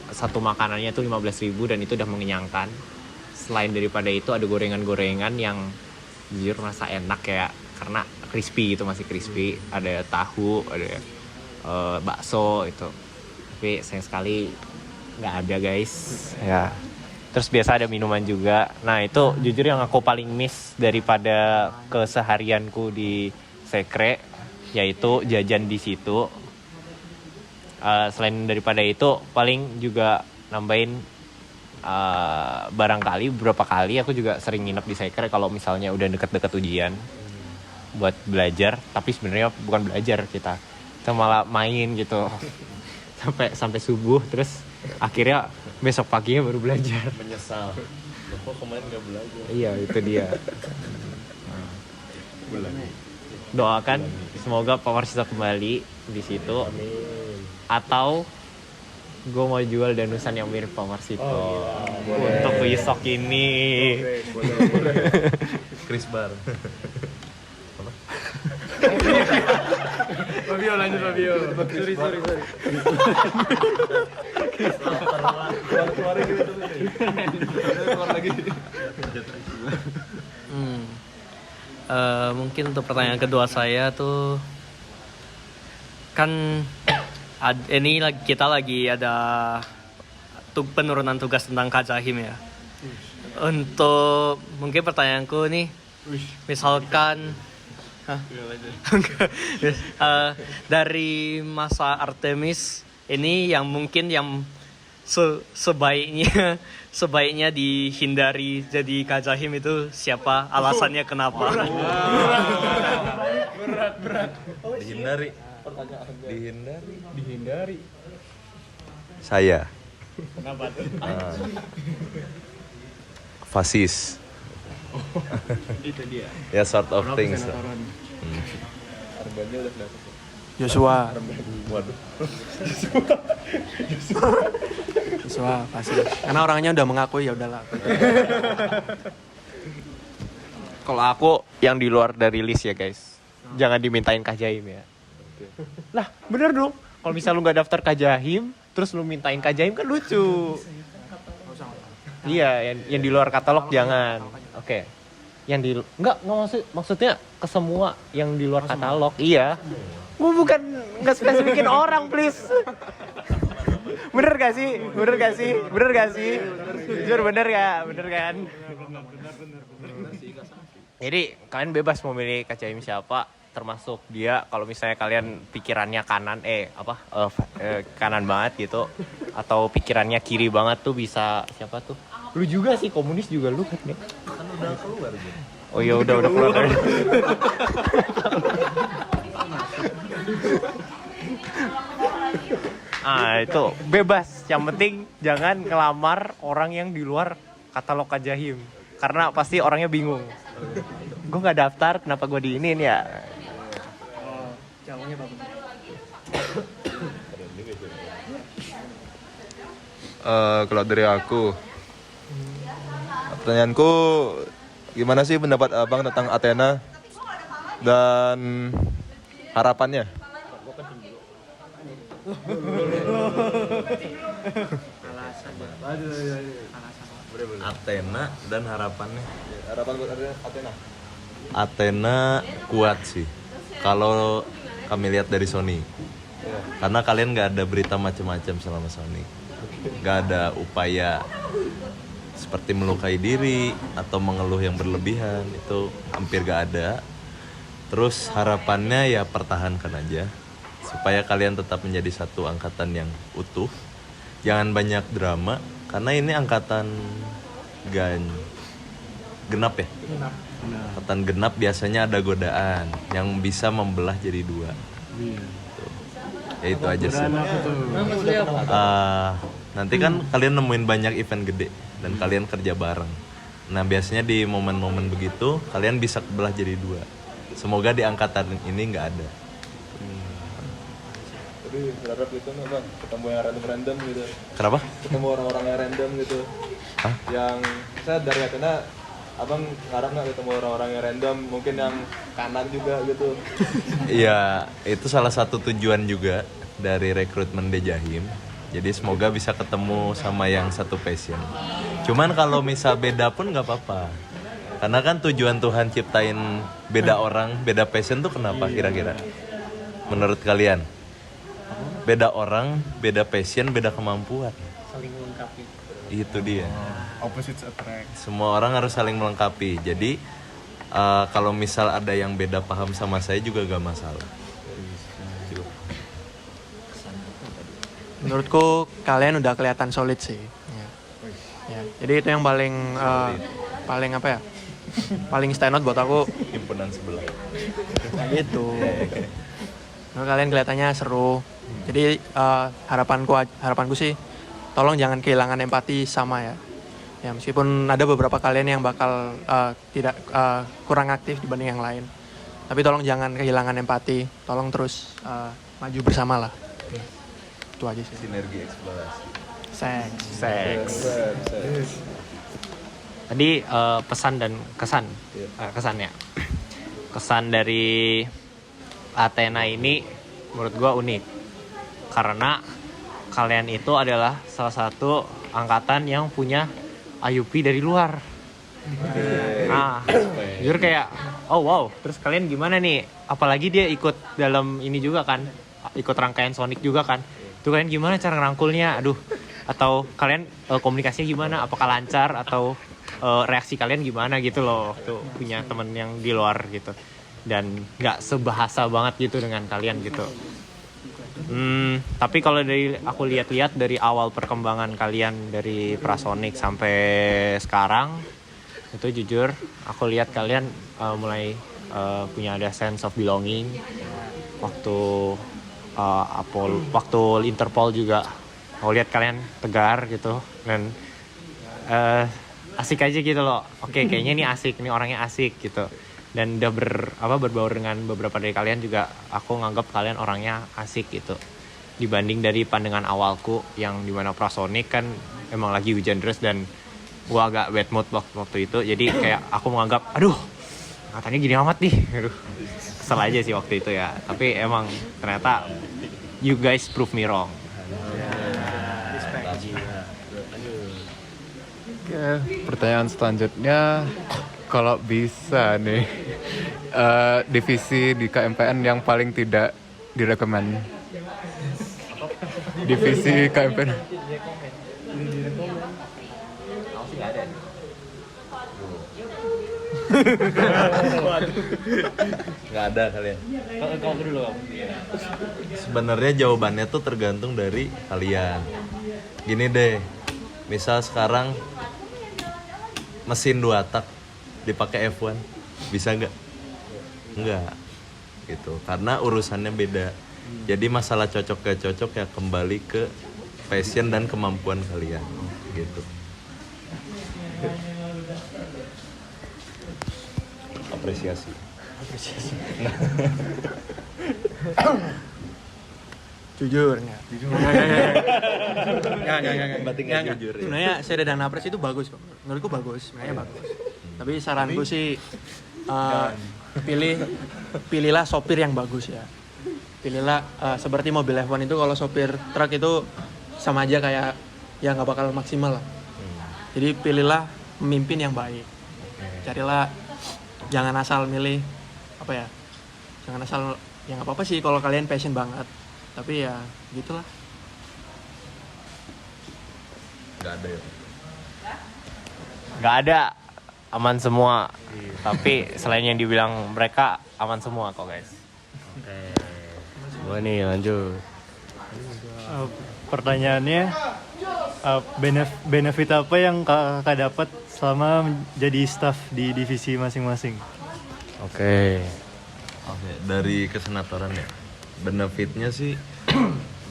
satu makanannya tuh 15.000 dan itu udah mengenyangkan. Selain daripada itu ada gorengan-gorengan yang jujur merasa enak ya, karena crispy gitu, masih crispy. Ada tahu, ada bakso itu. Tapi sayang sekali nggak ada guys. Ya. Terus biasa ada minuman juga. Nah itu jujur yang aku paling miss daripada keseharianku di sekre, yaitu jajan di situ. Selain daripada itu paling juga nambahin barangkali beberapa kali aku juga sering nginep di sekre kalau misalnya udah deket-deket ujian buat belajar, tapi sebenarnya bukan belajar, kita malah main gitu sampai subuh, terus akhirnya besok paginya baru belajar. Menyesal. Kok kemarin nggak belajar? Iya itu dia. Doakan semoga Pak Warsito kembali di situ. Atau gue mau jual danusan yang mirip Pak Warsito untuk besok ini. Boleh. Chris Bar. Fabio lanjut Fabio. Sorry. Keluar lagi. Mungkin untuk pertanyaan kedua saya tuh kan ini kita lagi ada penurunan tugas tentang Kajahim ya. Untuk mungkin pertanyaanku nih, misalkan dari masa Artemis ini yang mungkin yang sebaiknya dihindari jadi Kajahim itu siapa? Alasannya kenapa? Berat. Dihindari. Saya. Kenapa tuh? Fasis. Itu dia. Ya sort of things. Joshua. Waduh. Joshua pasti. Karena orangnya udah mengakui, ya udahlah. Kalau aku yang di luar dari list ya guys, jangan dimintain Kajahim ya. Lah bener dong, kalau misal lu nggak daftar Kajahim terus lu mintain Kajahim kan lucu. Iya, yang di luar katalog jangan. Oke. Yang di maksudnya ke semua yang di luar katalog. Iya. Bukan nggak spesifikin orang please. Bener gak sih? Jujur bener gak? Bener kan? Jadi kalian bebas memilih KCM siapa, termasuk dia kalau misalnya kalian pikirannya kanan kanan banget gitu atau pikirannya kiri banget tuh bisa siapa tuh? Lu juga sih komunis juga lu kan ya. Kan udah keluar gitu. Oh iya udah keluar. Itu bebas. Yang penting jangan ngelamar orang yang di luar katalog Kajahim. Karena pasti orangnya bingung. Gue nggak daftar, kenapa gue diinin ya? Kalau dari aku, pertanyaanku, gimana sih pendapat abang tentang Athena dan harapannya? Athena dan harapannya. Harapan buat Athena? Athena kuat sih. Kalau kami lihat dari Sony. Karena kalian nggak ada berita macam-macam selama Sony. Nggak ada upaya seperti melukai diri atau mengeluh yang berlebihan, itu hampir gak ada. Terus harapannya ya pertahankan aja supaya kalian tetap menjadi satu angkatan yang utuh. Jangan banyak drama karena ini angkatan genap ya. Angkatan genap biasanya ada godaan yang bisa membelah jadi dua. Tuh. Ya itu aja sih. Nanti kan kalian nemuin banyak event gede dan kalian kerja bareng. Nah biasanya di momen-momen begitu kalian bisa kebelah jadi dua. Semoga di angkatan ini nggak ada. Tapi berharap gitu nggak bang, ketemu yang random gitu. Kenapa? Ketemu orang-orang yang random gitu. Hah? Yang saya dari Athena, abang ngarep nggak ketemu orang-orang yang random, mungkin yang kanan juga gitu. Iya, itu salah satu tujuan juga dari rekrutmen Dejahim. Jadi semoga bisa ketemu sama yang satu passion. Cuman kalau misal beda pun nggak apa-apa. Karena kan tujuan Tuhan ciptain beda orang, beda passion tuh kenapa kira-kira? Menurut kalian? Beda orang, beda passion, beda kemampuan. Saling melengkapi. Itu dia. Opposites attract. Semua orang harus saling melengkapi. Jadi kalau misal ada yang beda paham sama saya juga gak masalah. Menurutku kalian udah kelihatan solid sih. Ya. Jadi itu yang paling apa ya? Paling stand out buat aku. Himpunan sebelah. Gitu. Kalian kelihatannya seru. Jadi harapanku sih, tolong jangan kehilangan empati sama ya. Ya meskipun ada beberapa kalian yang bakal tidak kurang aktif dibanding yang lain. Tapi tolong jangan kehilangan empati. Tolong terus maju bersama lah. Itu aja sih. Sinergi eksplorasi. Seks. Tadi pesan dan kesannya. Kesan dari Athena ini menurut gua unik. Karena kalian itu adalah salah satu angkatan yang punya IUP dari luar. Jujur kayak oh wow, terus kalian gimana nih? Apalagi dia ikut dalam ini juga kan, ikut rangkaian Sonic juga kan. Itu kalian gimana cara ngerangkulnya? Aduh, atau kalian komunikasinya gimana? Apakah lancar atau reaksi kalian gimana gitu loh? Tuh punya temen yang di luar gitu dan nggak sebahasa banget gitu dengan kalian gitu. Tapi kalau dari aku lihat-lihat dari awal perkembangan kalian dari Prasonic sampai sekarang itu jujur aku lihat kalian mulai punya ada sense of belonging waktu waktu Interpol juga aku lihat kalian tegar gitu dan asik aja gitu loh. Oke, kayaknya ini asik, ini orangnya asik gitu. Dan udah berbaur dengan beberapa dari kalian juga aku nganggap kalian orangnya asik gitu. Dibanding dari pandangan awalku yang dimana Prasonic kan emang lagi hujan deras dan gua agak bad mood waktu itu. Jadi kayak aku menganggap aduh katanya gini amat nih. Aduh kesel aja sih waktu itu ya. Tapi emang ternyata you guys prove me wrong. Oke, pertanyaan selanjutnya kalau bisa nih divisi di KMPN yang paling tidak direkomend. Divisi KMPN. Nggak ada kalian. Kamu dulu kamu. Sebenarnya jawabannya tuh tergantung dari kalian. Gini deh, misal sekarang mesin 2 tak dipakai F1, bisa nggak? Nggak, gitu. Karena urusannya beda. Jadi masalah cocok gak cocok ya kembali ke passion dan kemampuan kalian, gitu. Apresiasi. Jujur nggak? Berarti nggak jujur ya? Sebenarnya Sede dan Apres itu bagus kok. Menurutku bagus, sebenarnya bagus. Tapi saranku sih pilihlah sopir yang bagus ya. Pilihlah seperti mobil F1 itu, kalau sopir truk itu sama aja kayak ya nggak bakal maksimal lah. Jadi pilihlah pemimpin yang baik. Carilah, jangan asal milih apa ya. Jangan asal, ya nggak apa-apa sih kalau kalian passion banget. Tapi ya gitulah. Nggak ada ya? Nggak ada, aman semua. Tapi selain yang dibilang mereka, aman semua kok guys. Gua nih lanjut. Pertanyaannya, benefit apa yang kakak dapat selama menjadi staff di divisi masing-masing? Oke. Dari kesenatoran ya. Benefitnya sih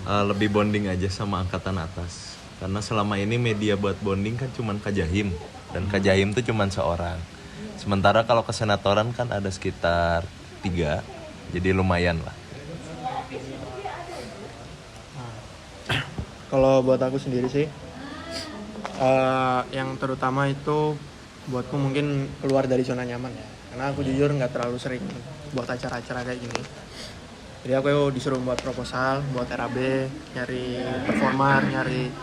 lebih bonding aja sama angkatan atas. Karena selama ini media buat bonding kan cuman Kajahim. Dan Kajahim tuh cuman seorang. Sementara kalau kesenatoran kan ada sekitar 3. Jadi lumayan lah. Kalau buat aku sendiri sih, yang terutama itu buatku mungkin keluar dari zona nyaman ya. Karena aku jujur nggak terlalu sering buat acara-acara kayak gini. Jadi aku disuruh buat proposal, buat RAB, nyari performer, nyari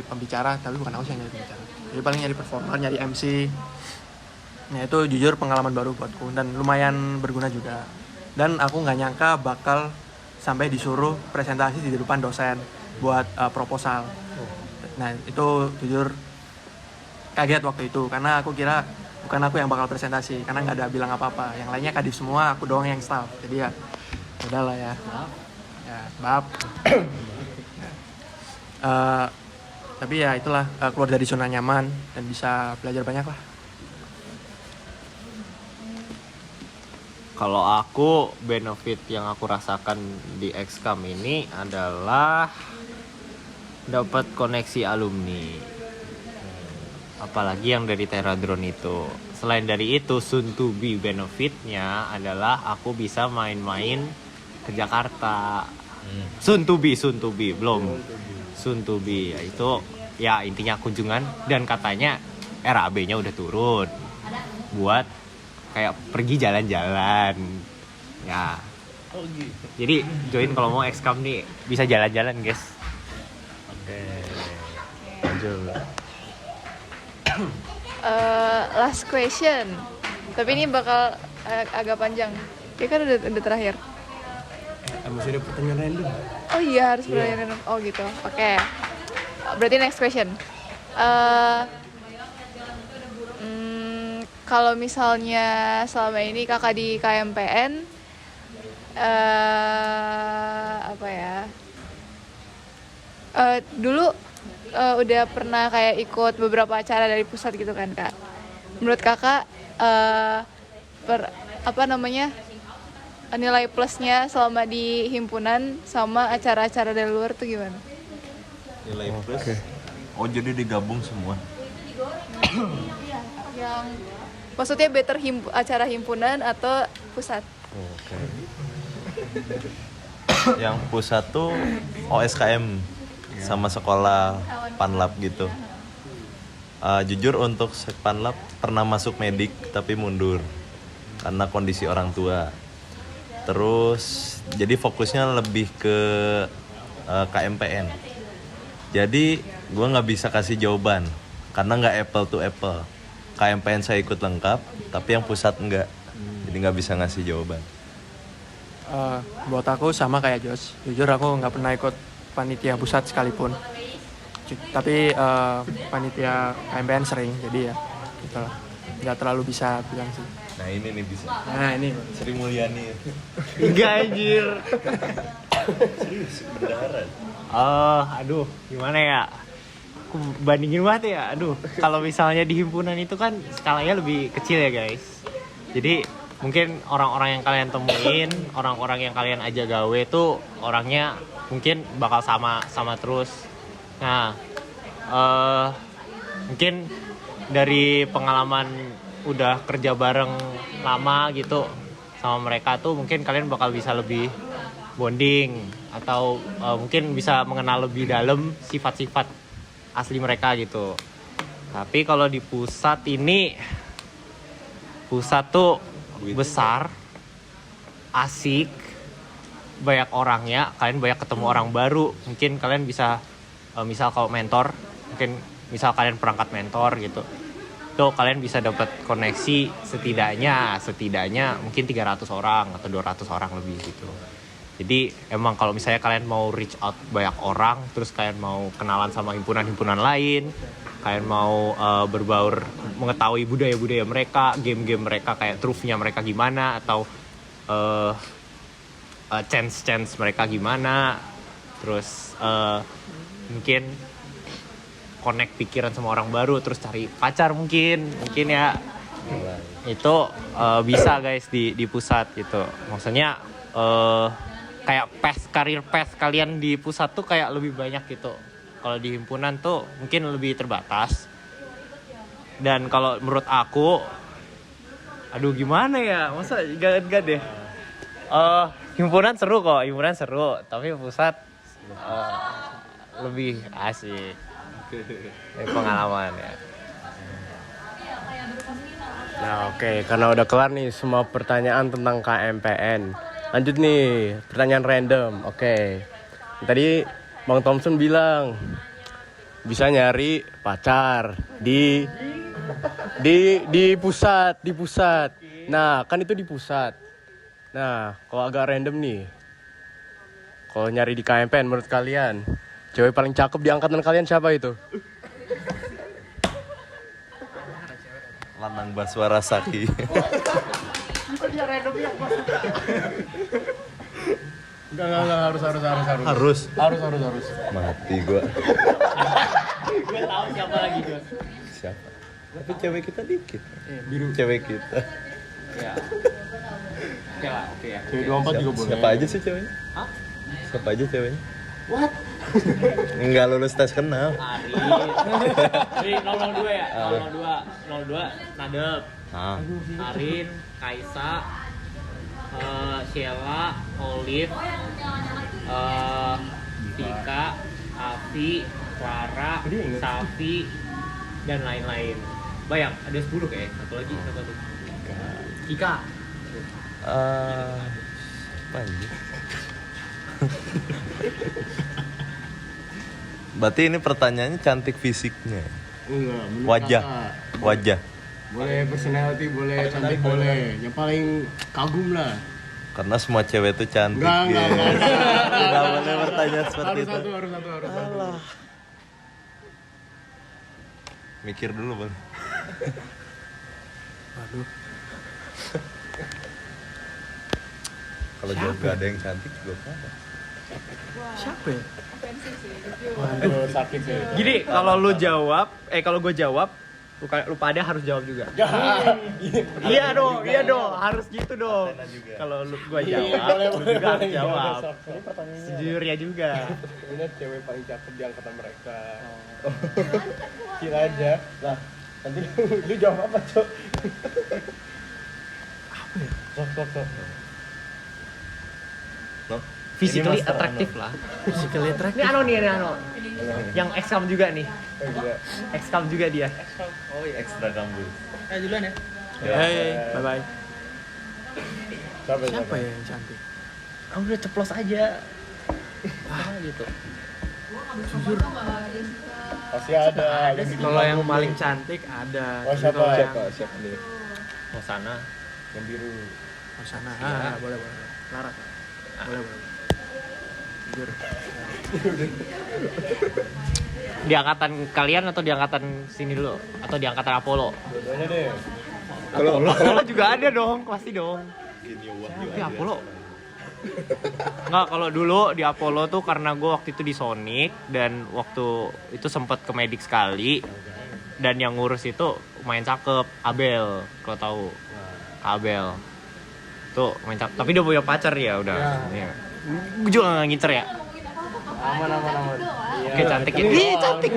pembicara, tapi bukan aku sih yang nyari pembicara. Jadi paling nyari performer, nyari MC. Nah itu jujur pengalaman baru buatku dan lumayan berguna juga. Dan aku nggak nyangka bakal sampai disuruh presentasi di depan dosen buat proposal. Nah itu jujur kaget waktu itu, karena aku kira bukan aku yang bakal presentasi, karena nggak ada bilang apa-apa. Yang lainnya kadif semua, aku doang yang staff. Jadi ya udahlah ya. Maaf. Tapi ya itulah, keluar dari zona nyaman dan bisa belajar banyak lah. Kalau aku, benefit yang aku rasakan di Excam ini adalah dapat koneksi alumni. Apalagi yang dari Teradron itu. Selain dari itu, soon to be benefitnya adalah aku bisa main-main ke Jakarta. Soon to be, belum. Soon to be, yaitu ya intinya kunjungan, dan katanya RAB-nya udah turun buat kayak pergi jalan-jalan ya. Jadi join kalau mau Excam nih, bisa jalan-jalan guys. Oke. Lanjut. Last question. Tapi ini bakal agak panjang. Ya kan udah terakhir. Masih ada pertanyaan lain dulu. Oh iya, harus pertanyaan. Oh gitu. Oke. Berarti next question. Kalau misalnya selama ini kakak di KMPN, apa ya? Dulu udah pernah kayak ikut beberapa acara dari pusat gitu kan kak. Menurut kakak, nilai plusnya selama di himpunan sama acara-acara dari luar tuh gimana? Nilai plus. Oh jadi digabung semua. Yang maksudnya better acara himpunan atau pusat? Oke. Yang pusat tuh OSKM sama sekolah Panlab gitu. Jujur untuk Panlab pernah masuk medik tapi mundur karena kondisi orang tua. Terus jadi fokusnya lebih ke KMPN. Jadi gue nggak bisa kasih jawaban karena nggak apple to apple. KMPN saya ikut lengkap, tapi yang pusat enggak. Jadi nggak bisa ngasih jawaban. Buat aku sama kayak Jos. Jujur aku nggak pernah ikut panitia pusat sekalipun. Tapi panitia KMPN sering. Jadi ya gitu lah. Nggak terlalu bisa bilang sih. Nah ini nih bisa. Nah ini Sri Mulyani. Enggak anjir. Serius beneran. Oh, aduh, gimana ya? Aku bandingin banget ya. Aduh, kalau misalnya di himpunan itu kan skalanya lebih kecil ya, guys. Jadi mungkin orang-orang yang kalian temuin, orang-orang yang kalian ajak gawe tuh orangnya mungkin bakal sama terus. Nah, mungkin dari pengalaman udah kerja bareng lama gitu sama mereka tuh mungkin kalian bakal bisa lebih bonding atau mungkin bisa mengenal lebih dalam sifat-sifat asli mereka gitu. Tapi kalau di pusat tuh besar, asik, banyak orangnya, kalian banyak ketemu orang baru. Mungkin kalian bisa misal kalau mentor, mungkin misal kalian perangkat mentor gitu. Tuh kalian bisa dapat koneksi setidaknya mungkin 300 orang atau 200 orang lebih gitu. Jadi emang kalau misalnya kalian mau reach out banyak orang, terus kalian mau kenalan sama himpunan-himpunan lain, kalian mau berbaur, mengetahui budaya-budaya mereka, game-game mereka kayak truf-nya mereka gimana, atau chance mereka gimana, terus mungkin connect pikiran sama orang baru, terus cari pacar mungkin ya. Itu bisa guys di pusat gitu. Maksudnya kayak career path kalian di pusat tuh kayak lebih banyak gitu. Kalau di himpunan tuh mungkin lebih terbatas. Dan kalau menurut aku, aduh gimana ya, masa enggak deh. Himpunan seru kok, tapi pusat lebih asik. Pengalaman ya. Nah oke, karena udah kelar nih semua pertanyaan tentang KMPN. Lanjut nih, pertanyaan random. Oke. Tadi Bang Thompson bilang bisa nyari pacar di pusat. Nah, kan itu di pusat. Nah, kalau agak random nih. Kalau nyari di KMPN menurut kalian, cewek paling cakep di angkatan kalian siapa itu? Lanang Baswara Saki. Enggak, harus. Mati gua. Gue tahu siapa lagi tuh. Siapa? Tapi cewek kita dikit. Biru. Cewek kita. Ya. Oke lah, oke ya. Cewek 24 juga boleh. Siapa aja sih ceweknya? Hah? Siapa aja ceweknya? What? Enggak lulus tes kenal. Arin 002 ya? 02 Nadep. Arin, Kaisa, Sheila, Olive, Tika, Afi, Clara, Safi, dan lain-lain. Bayang, ada 10 kayak. Satu lagi. Ika. Apa aja? Berarti ini pertanyaannya cantik fisiknya. Enggak, Wajah. Boleh personality, boleh cantik, boleh. Yang paling kagum lah. Karena semua cewek itu cantik. Enggak. Tidak boleh bertanya seperti itu. Harus satu. Mikir dulu, Bang. Waduh. Kalau jawab gak ada yang cantik juga apa? Siapa ya? Waduh, sakit sih. Gini, kalau kalau gue jawab, lupa ada harus jawab juga. Iya dong, harus gitu dong. Kalau gue jawab, lu juga harus jawab. Sejujurnya juga. Ini cewek paling cakep di angkatan mereka. Kira aja. Nah, nanti lu jawab apa, Cok? Apa ya? Sok. Physically atraktif lah. Physically attractive. Ini Ano. Yang Excam juga nih. Excam juga dia. Oh iya, ekstra kampus. Duluan ya. Bye bye. Siapa ya yang cantik? Kamu udah ceplos aja. Gitu. Jujur. Pasti ada. Kalau yang paling cantik ada. Oh, siapa? Kalau yang Siapa nih? Mau sana. Yang biru. sana. Boleh. Larak. Boleh. Di angkatan kalian atau di angkatan sini dulu? Atau di angkatan Apollo? Dua-duanya deh. Apollo juga ada dong, pasti dong. Tapi Apollo. Nggak, kalau dulu di Apollo tuh karena gue waktu itu di Sonic dan waktu itu sempat ke medik sekali. Dan yang ngurus itu main cakep, Abel, kalau tahu. Abel. Tuh main cakep, tapi dia punya pacar ya udah. Ya. Gue juga nggak ngincer ya. Aman. Oke, cantik ya. Cantik.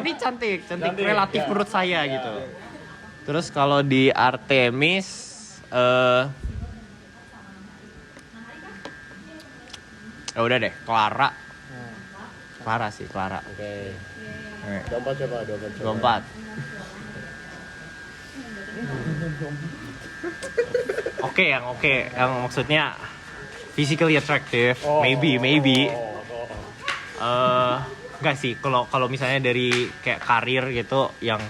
Ini cantik relatif menurut saya gitu. Terus kalau di Artemis ya udah deh, Clara. Clara sih, Clara. Oke. 24 coba, 24. Oke, yang maksudnya physically attractive, maybe. Enggak sih, kalau misalnya dari kayak karir gitu yang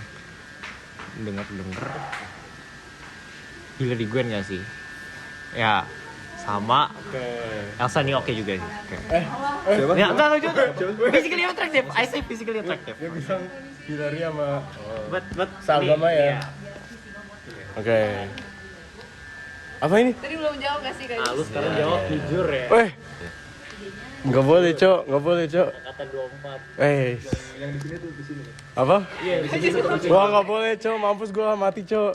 denger Hillary Gwen nggak sih? Ya sama. Elsa nih oke juga sih. Siapa? Ya enggak juga. Physically attractive, I say physically attractive. Dia bisa Hillary sama But seagama ya. iya. Oke. Apa ini? Tadi belum jawab gak sih Kak? Lu sekarang jawab jujur ya. Weh. Nggak boleh, Cok. Kata 24. Yang di sini tuh di sini. Apa? Iya, di sini. Gua nggak boleh, Cok. Mampus gua mati, Cok.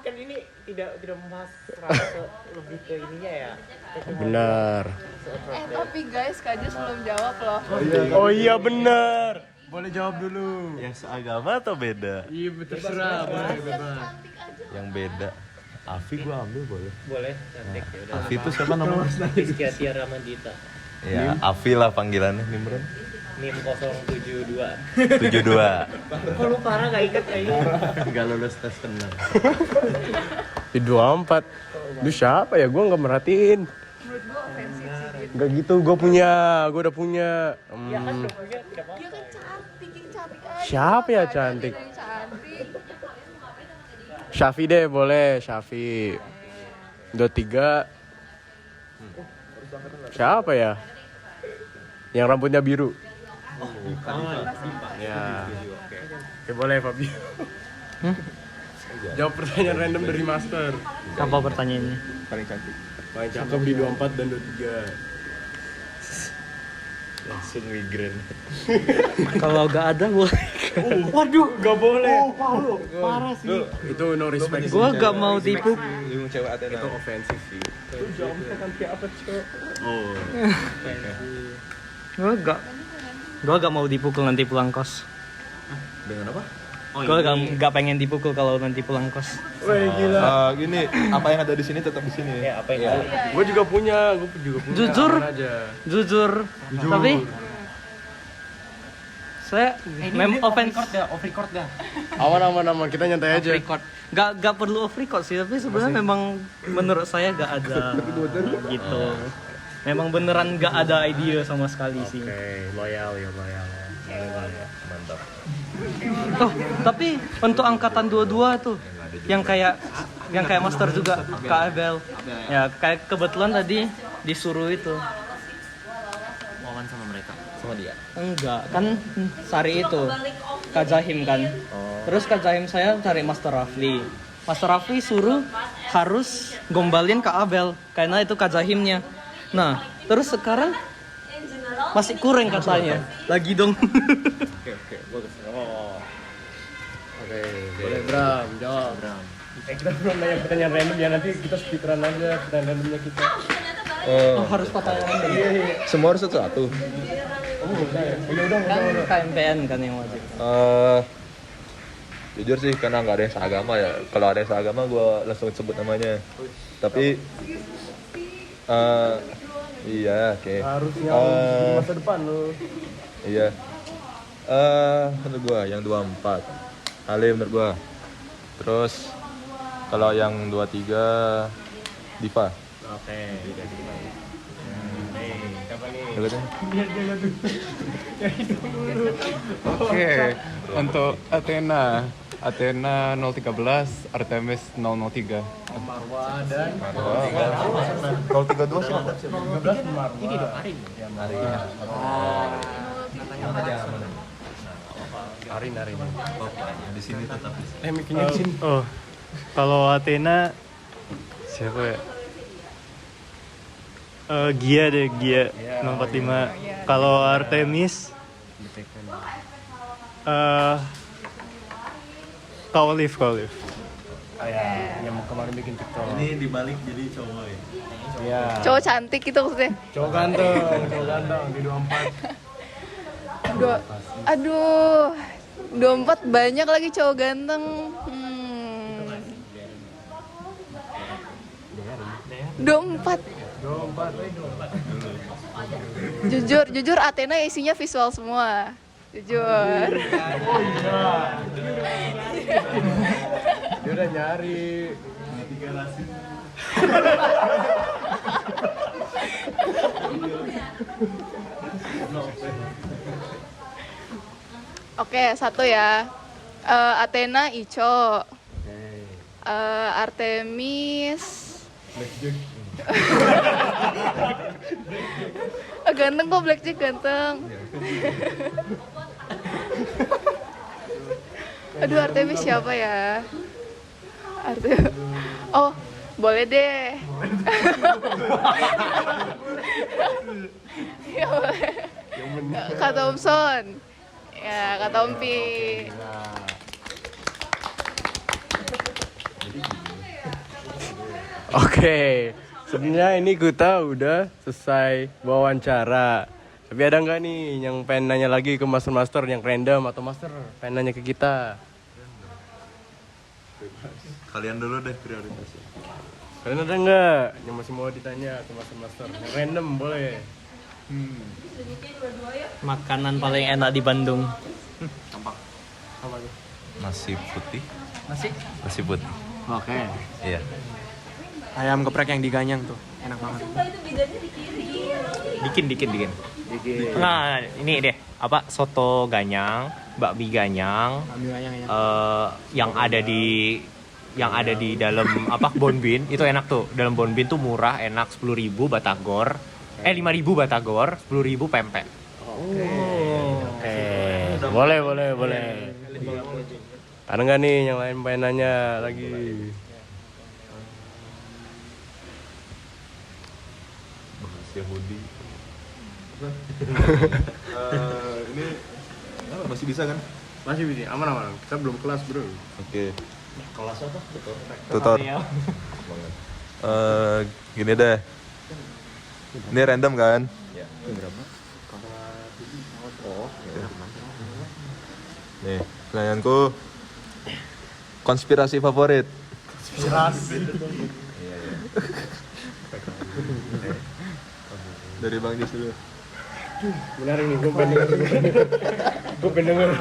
Kan ini tidak membahas rasa lebih ke ininya ya. Benar. Tapi guys, Kak Jos belum jawab loh. Oh iya benar. Boleh jawab dulu. Yang seagama atau beda? Iya, terserah. Boleh bebas. Yang beda. Afi gue ambil boleh. Boleh, cantik ya udah. Afi itu siapa namanya? Rizky Tiara Mandita. Ya, Afi lah panggilannya. Nimron. NIM 072. 72. Kok lu parah gak inget kayaknya? Enggak lulus tes tenang. Di 24. Lu siapa ya? Gua nggak merhatiin. Menurut gue ofensif sih. Nggak gitu. Gua udah punya. Iya kan dokternya tidak apa-apa. Dia kan cantik, yang cantik aja. Siapa ya Kak, cantik? yang cantik. Syafi deh, boleh. Syafi. 23. Siapa ya? Yang rambutnya biru. Ya. Oke, boleh Fabio. Jawab pertanyaan random dari Master. Apa pertanyaannya? Paling cantik. Paling cakep di 24 dan 23. Langsung migrain. Kalau gak ada boleh. Waduh, gak boleh. Parah sih. Itu no respect. Gua gak mau tipu. Bingung cewek Athena. Itu ofensif sih. Itu jawabnya kan kayak apa, Cok? Oh. Gua gak mau dipukul nanti pulang kos. Dengan apa? Gua gak pengen dipukul kalau nanti pulang kos. Wih, gila. Gini, apa yang ada di sini tetap di sini. Ya, apa yang Gue juga punya. Jujur. Aman aja. Jujur. Tapi saya off record dah. Aman. Kita nyantai aja. record. Gak perlu off record sih, tapi sebenarnya memang menurut saya gak ada gitu. Memang beneran gak ada ide sama sekali sih. Oke, loyal. Mantap. Oh, tapi untuk angkatan 22 tuh yang kayak Master juga Kak Abel. Ya, kayak kebetulan tadi disuruh itu. Wawan sama mereka, sama dia. Enggak, kan Sari itu Kak Zahim kan. Terus Kak Zahim saya cari Master Rafli. Master Rafli suruh harus gombalin Kak Abel karena itu Kak Zahimnya. Nah, terus sekarang masih kurang katanya. Lagi dong. Oke, bagus. Oke, boleh Bram, jawab. Kita belum nanya pertanyaan random ya, nanti kita speedrun aja pertanyaan randomnya kita. Oh, harus pertanyaan dulu. Semua harus satu-satu. Kan KMPN kan yang wajib. Jujur sih karena nggak ada yang seagama ya. Kalau ada yang seagama gue langsung sebut namanya. Tapi iya, oke. Harusnya di masa depan lo. Iya. Menurut gue yang 24 Ale menurut gue. Terus kalau yang 23 Diva. Oke. Siapa nih? Oke, untuk Athena 013, Artemis 003. Marwa dan 032 siapa? Ini dong Arin. Arin. Di sini tetap di sini. Mikirnya di sini. Oh, kalau Athena siapa ya? Gia 045. Kalau Artemis Kaulif. Oh ya, yang kemarin bikin TikTok. Ini dibalik jadi cowok ya. Iya. Cowok cantik gitu maksudnya. Cowok ganteng di 24. Aduh, 24 banyak lagi cowok ganteng. 24. Jujur Athena isinya visual semua. Jujur. Dia udah nyari. Oke, satu ya. Athena Ico. Artemis. Ganteng kok, Blackjack ganteng. Aduh, Artemis siapa ya? Oh, boleh deh. Ya boleh. Kak Thompson. Ya, Kak Tompi. Oke, sebenarnya ini kita udah selesai wawancara. Tapi ada nggak nih yang pengen nanya lagi ke master yang random atau master pengen nanya ke kita? Kalian dulu deh prioritasnya. Kalian ada nggak yang masih mau ditanya ke master yang random boleh? Makanan paling enak di Bandung. Apa tuh? Nasi putih. Nasi putih. Oke. Iya. Ayam geprek yang diganyang tuh, enak banget. Dikit. Nah, ini deh, apa soto ganyang, bakmi ganyang, Kami ganyang ya. yang ada di dalam apa Bonbin itu enak tuh. Dalam Bonbin tuh murah, enak 10.000 batagor. 5.000 batagor, 10.000 pempek. Oke. Boleh. Ada nggak nih yang lain pengen nanya lagi? Yahudi. Ini masih bisa kan? Masih bisa, aman. Kita belum kelas bro. Oke. Kelas apa? Tutor. Gini deh. Ini random kan? Iya. Nih, pertanyaanku konspirasi favorit. Dari Bang Jis dulu. Menarik nih, gue pengen denger.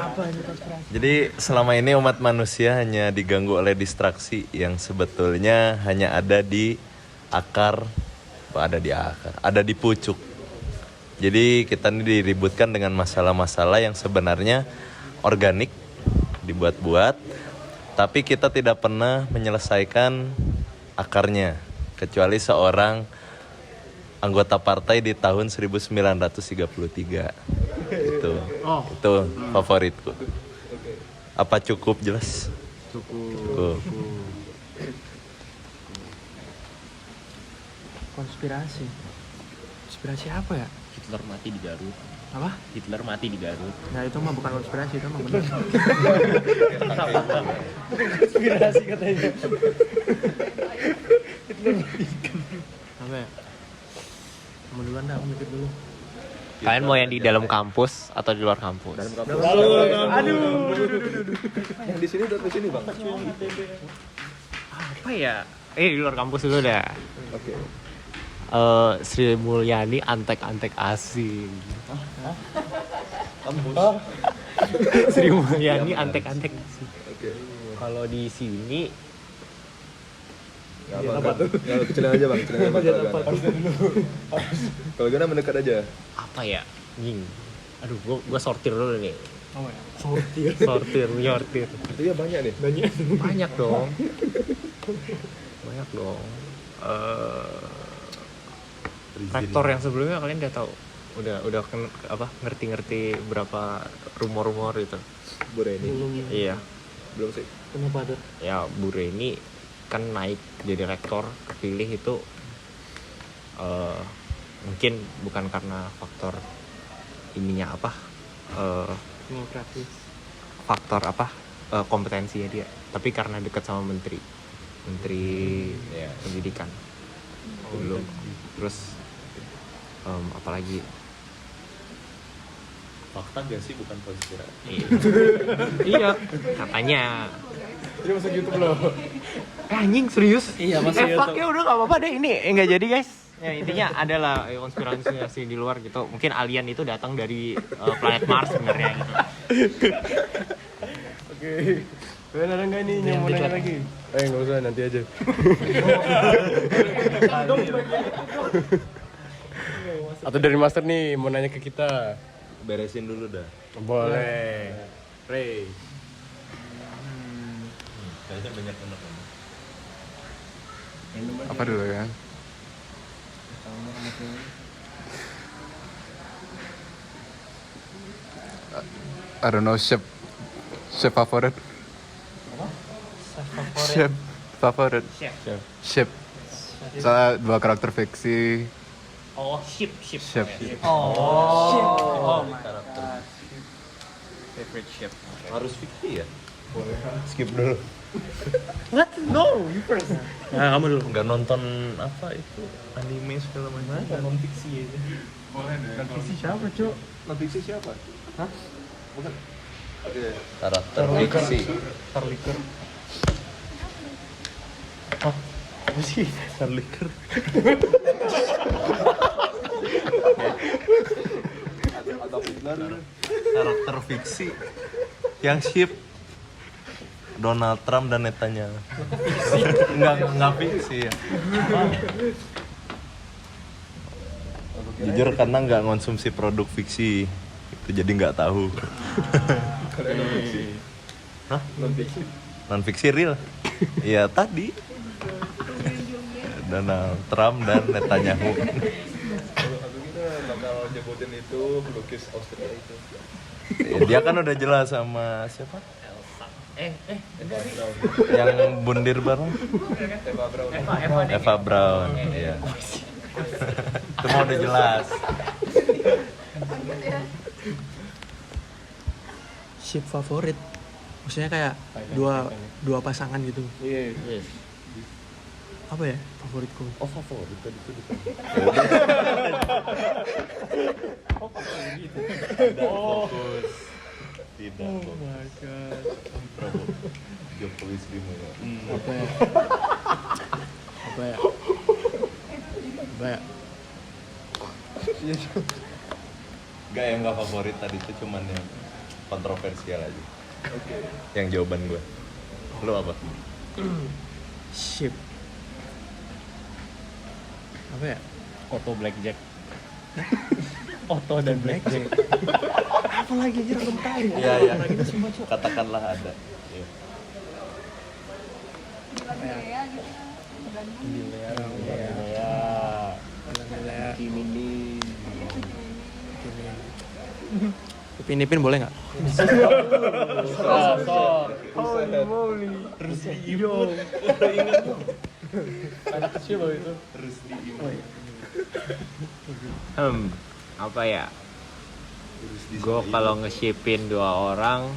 Jadi selama ini umat manusia hanya diganggu oleh distraksi yang sebetulnya hanya ada di pucuk. Jadi kita ini diributkan dengan masalah-masalah yang sebenarnya organik, dibuat-buat, tapi kita tidak pernah menyelesaikan akarnya, kecuali seorang anggota partai di tahun 1933. Itu favoritku. Apa cukup jelas? Cukup. Konspirasi apa ya? Hitler mati di Garut. Apa? Hitler mati di Garut. Nah itu mah bukan konspirasi, itu mah benar. Konspirasi katanya. Apa ya? Kamu duluan dah, aku mikir dulu. Kalian mau yang di dalam kampus atau di luar kampus? Aduh. Yang di sini udah di sini, Bang. Apa ya? Di luar kampus dulu dah. Oke. Sri Mulyani antek-antek asing. Kampus. Sri Mulyani antek-antek asing. Oke. Kalau di sini Nggak kecilin aja bang, kecilin aja bang. Kalau Gana mendekat aja. Apa ya? Aduh, gua sortir dulu nih. Oh ya. Sortir, nyortir. Artinya banyak nih. Banyak dong. Banyak dong. Rektor yang sebelumnya kalian udah tahu? Udah ngerti-ngerti berapa rumor-rumor itu? Bu Reni. Iya. Belum sih. Kenapa tuh? Ya Bu Reni kan naik jadi rektor, kepilih itu mungkin bukan karena faktor ininya Demokratis. faktor kompetensinya dia, tapi karena dekat sama menteri pendidikan dulu. Terus apalagi Fakta gak sih, bukan konspirasi? iya katanya. Ini masuk YouTube loh. Anjing serius? Iya, masuk fuck YouTube. ya udah nggak apa-apa deh, ini nggak jadi guys. Ya intinya adalah konspirasi di luar gitu. Mungkin alien itu datang dari planet Mars sebenarnya gitu. Oke. Kalian ada nggak nih yang mau nanya lagi? Nggak usah, nanti aja. Atau dari master nih mau nanya ke kita? Beresin dulu dah. Boleh. Ray. Kayaknya banyak anak. Apa dulu ya? I don't know, chef favorit. Chef favorit. Chef. Soalnya 2 karakter fiksi. Oh ship. Chef. Oh. Favorite ship. Harus fiksi ya? Skip dulu. What? No, you first. Nah, kamu dulu. Nggak nonton apa itu anime segala macam. Non fiksi itu. Siapa, Cuk? Non fiksi siapa? Hah? Bukan. Karakter fiksi. Starliker. Apa sih? Starliker. Karakter fiksi yang ship Donald Trump dan Netanyahu. Nggak fiksi ya. Jujur karena nggak ngonsumsi produk fiksi itu, jadi nggak tahu. Hah? Non fiksi real? Iya tadi Donald Trump dan Netanyahu. Aku kira bakal nyebutin itu pelukis Austria itu. Ya, dia kan udah jelas sama siapa? Yang bundir bareng? Eva Braun. Iya. Itu mah udah jelas. Ship favorit. Maksudnya kayak dua pasangan gitu. Iya. Apa ya favoritku? Oh favorit tadi itu. Fokus. Tidak. Oh my god. Jokowi Slim ya. Apa ya? Gak, yang gak favorit tadi itu cuman yang kontroversial aja. Oke. Yang jawaban gue. Lu apa? Ship. Apa ya? Otto Blackjack. Otto dan Blackjack. Apa lagi aja belum tahu. Iya. Katakanlah ada. Iya. Upin Ipin boleh nggak? Anak kecil loh itu. Apa ya? Gue kalau nge-shipin 2 orang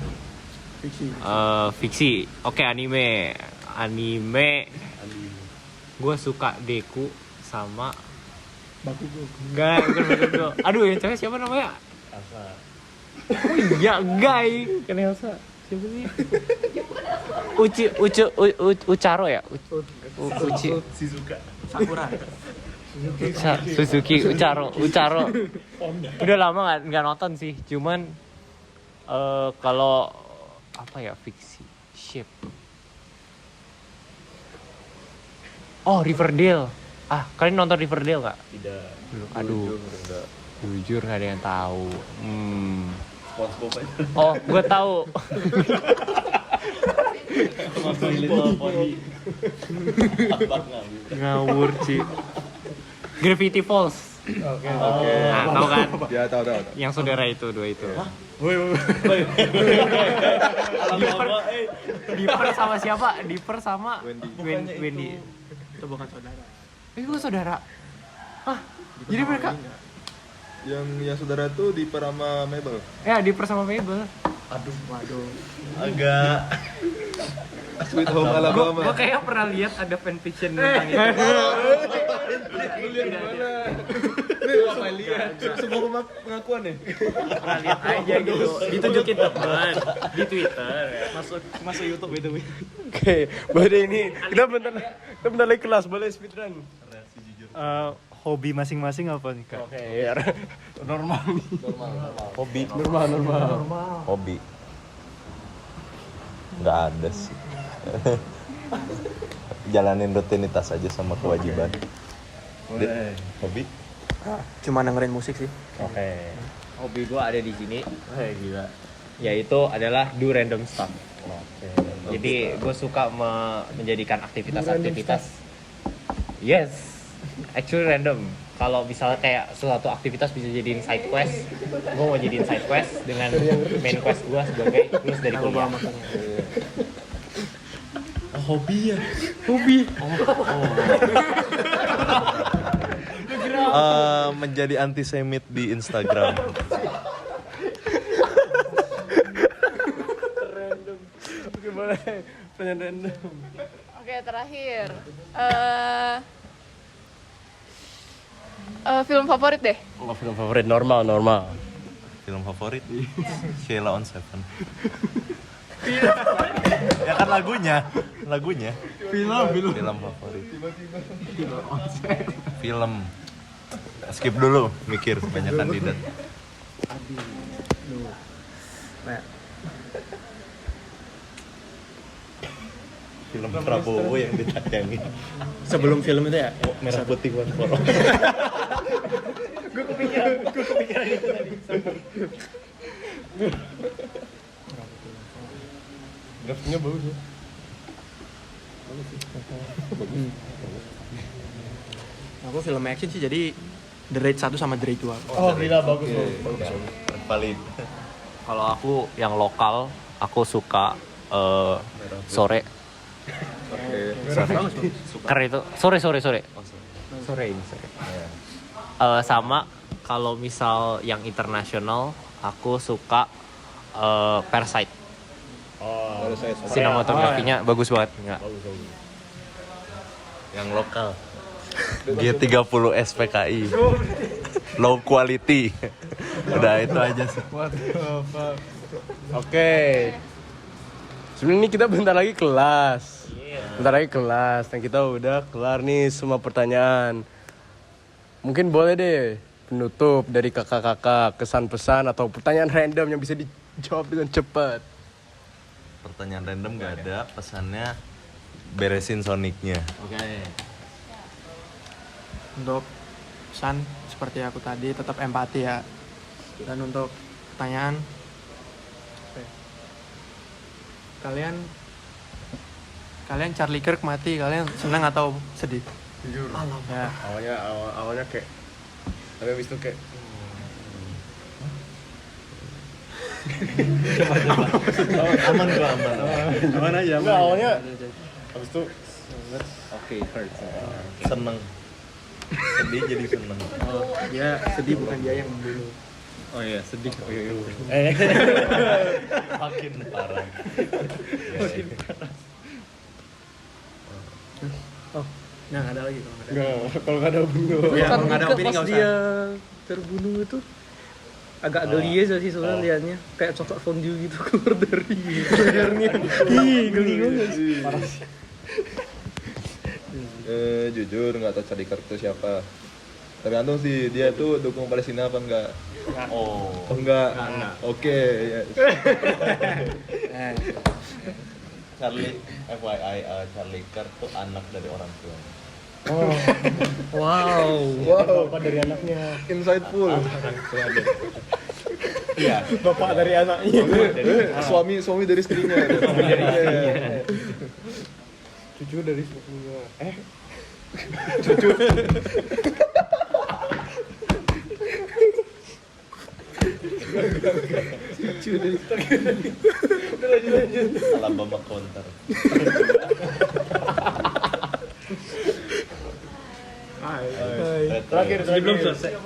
fiksi. Oke, anime. Gue suka Deku sama Bakugo. Enggak, bukan Bakugo. Aduh, yang cewek siapa namanya? Elsa. Oh iya, Guy. Kan Elsa. Siapa sih? Ucharo ya? Uchi. Shizuka. Sakura. Suzuki Ucharo. Udah lama nggak nonton sih. Cuman kalau apa ya, fiksi ship. Oh, Riverdale. Ah, kalian nonton Riverdale nggak? Tidak. Belum. Aduh, jujur nggak ada yang tahu. SpongeBob aja. Oh, gue tahu. Ngawur sih. Gravity Falls. Oke. Nah, tahu kan? Ya tahu. Yang saudara itu, dua itu. Dipper sama siapa? Dipper sama Wendy. Itu bukan saudara. Itu saudara. Hah? Jadi mereka Yang saudara tuh di Perama Mabel. ya Dipper sama Mabel. Agak Sweet Home Alabama. Gue kayak pernah lihat ada fanfiction tentang itu. Sebuah pengakuan nih. Pernah lihat aja gitu. Ditunjukin teman di Twitter. Masuk YouTube itu. Oke, boleh ini. Kita bentar lagi kelas, boleh speedrun. Hobi masing-masing apa nih kak? Oke, ya. Normal nih. hobi. Normal. Hobi. Nggak ada sih. Jalanin rutinitas aja sama kewajiban. Boleh. Hobi? Cuma dengerin musik sih. Oke. Hobi gue ada di sini, Gila. yaitu adalah do random stuff. Oke. Jadi gue suka menjadikan aktivitas-aktivitas. Yes, actually random. Kalau misalnya kayak suatu aktivitas bisa jadiin side quest, gue mau jadiin side quest dengan main quest gue sebagai lulus dari kuliah. Hobi ya. Menjadi antisemit di Instagram. Oke, boleh. Pertanyaan random. Oke, terakhir. Film favorit deh. Oh, film favorit normal. Film favorit? Sheila on Seven. Ya kan lagunya. Film favorit. Film. Skip dulu, mikir banyak kandidat. Film Prabowo yang ditayangin. Sebelum film itu ya? Merah putih warna. Gue kepikiran itu tadi. Grafiknya bagus ya. Aku film action sih, jadi The Raid 1 sama The Raid 2. Oh, gila bagus. Valid. Kalau aku yang lokal, aku suka sore. Karena itu sore. Sore ini. Sama kalau misal yang internasional, aku suka Parasite. Sinematografinya bagus banget. Enggak. Yang lokal. G30 SPKI. Low quality. Udah itu aja sih. Oke. Sebenarnya ini kita bentar lagi kelas. Dan kita udah kelar nih semua pertanyaan. Mungkin boleh deh penutup dari kakak-kakak, kesan pesan atau pertanyaan random yang bisa dijawab dengan cepat. Pertanyaan random gak ada, pesannya beresin Sonicnya. Oke. Untuk pesan seperti aku tadi, tetap empati ya. Dan untuk pertanyaan, kalian Charlie Kirk mati, kalian senang atau sedih? Jujur. Ya. Awalnya kayak tapi habis itu kayak Aman aja. enggak, awalnya habis itu Seneng. Sedih jadi seneng. Dia sedih, bukan dia yang membunuh. Oh iya, sedih. Makin parah. Nah, ada lagi kalau nggak ada bunuh. Ya, kalau nggak ada opini nggak usah. Dia terbunuh itu agak geli aja sih sebenarnya liatnya, kayak coklat fondue gitu keluar dari lehernya. Geli banget. Jujur nggak tahu Charlie Kirk itu siapa. Tergantung sih dia tuh dukung Palestina apa enggak. Oh. Enggak. Oke, yes. Charlie FYI Charlie Kirk tuh anak dari orang tua. Wow. Bapak dari anaknya. Insightful. Iya, bapak dari anaknya. Suami dari istrinya. Cucu dari sepupunya. Alabama counter. Terakhir belum selesai.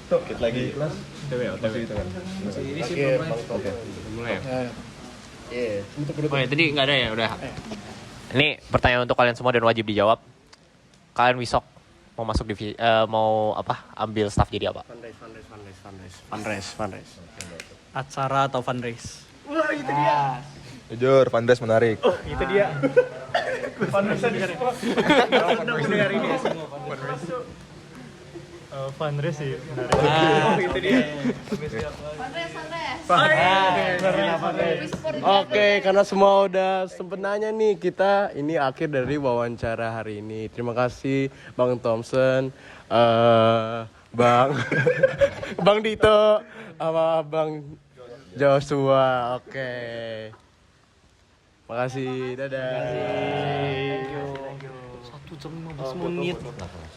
Dikit lagi. Mulai ya? Oh ya, tadi nggak ada ya, udah. Ini pertanyaan untuk kalian semua dan wajib dijawab. Kalian besok mau masuk mau ambil staff jadi apa? Fundraise. Acara atau fundraise? Wah, itu dia. Jujur, fundraise menarik. Itu dia. Fundraise sih. Itu dia. Oke, karena semua udah sempet nanya nih, kita ini akhir dari wawancara hari ini. Terima kasih Bang Thompson, Bang Bang Dito, sama Bang Joshua. Oke. Makasih, dadah. 1 jam 15 menit.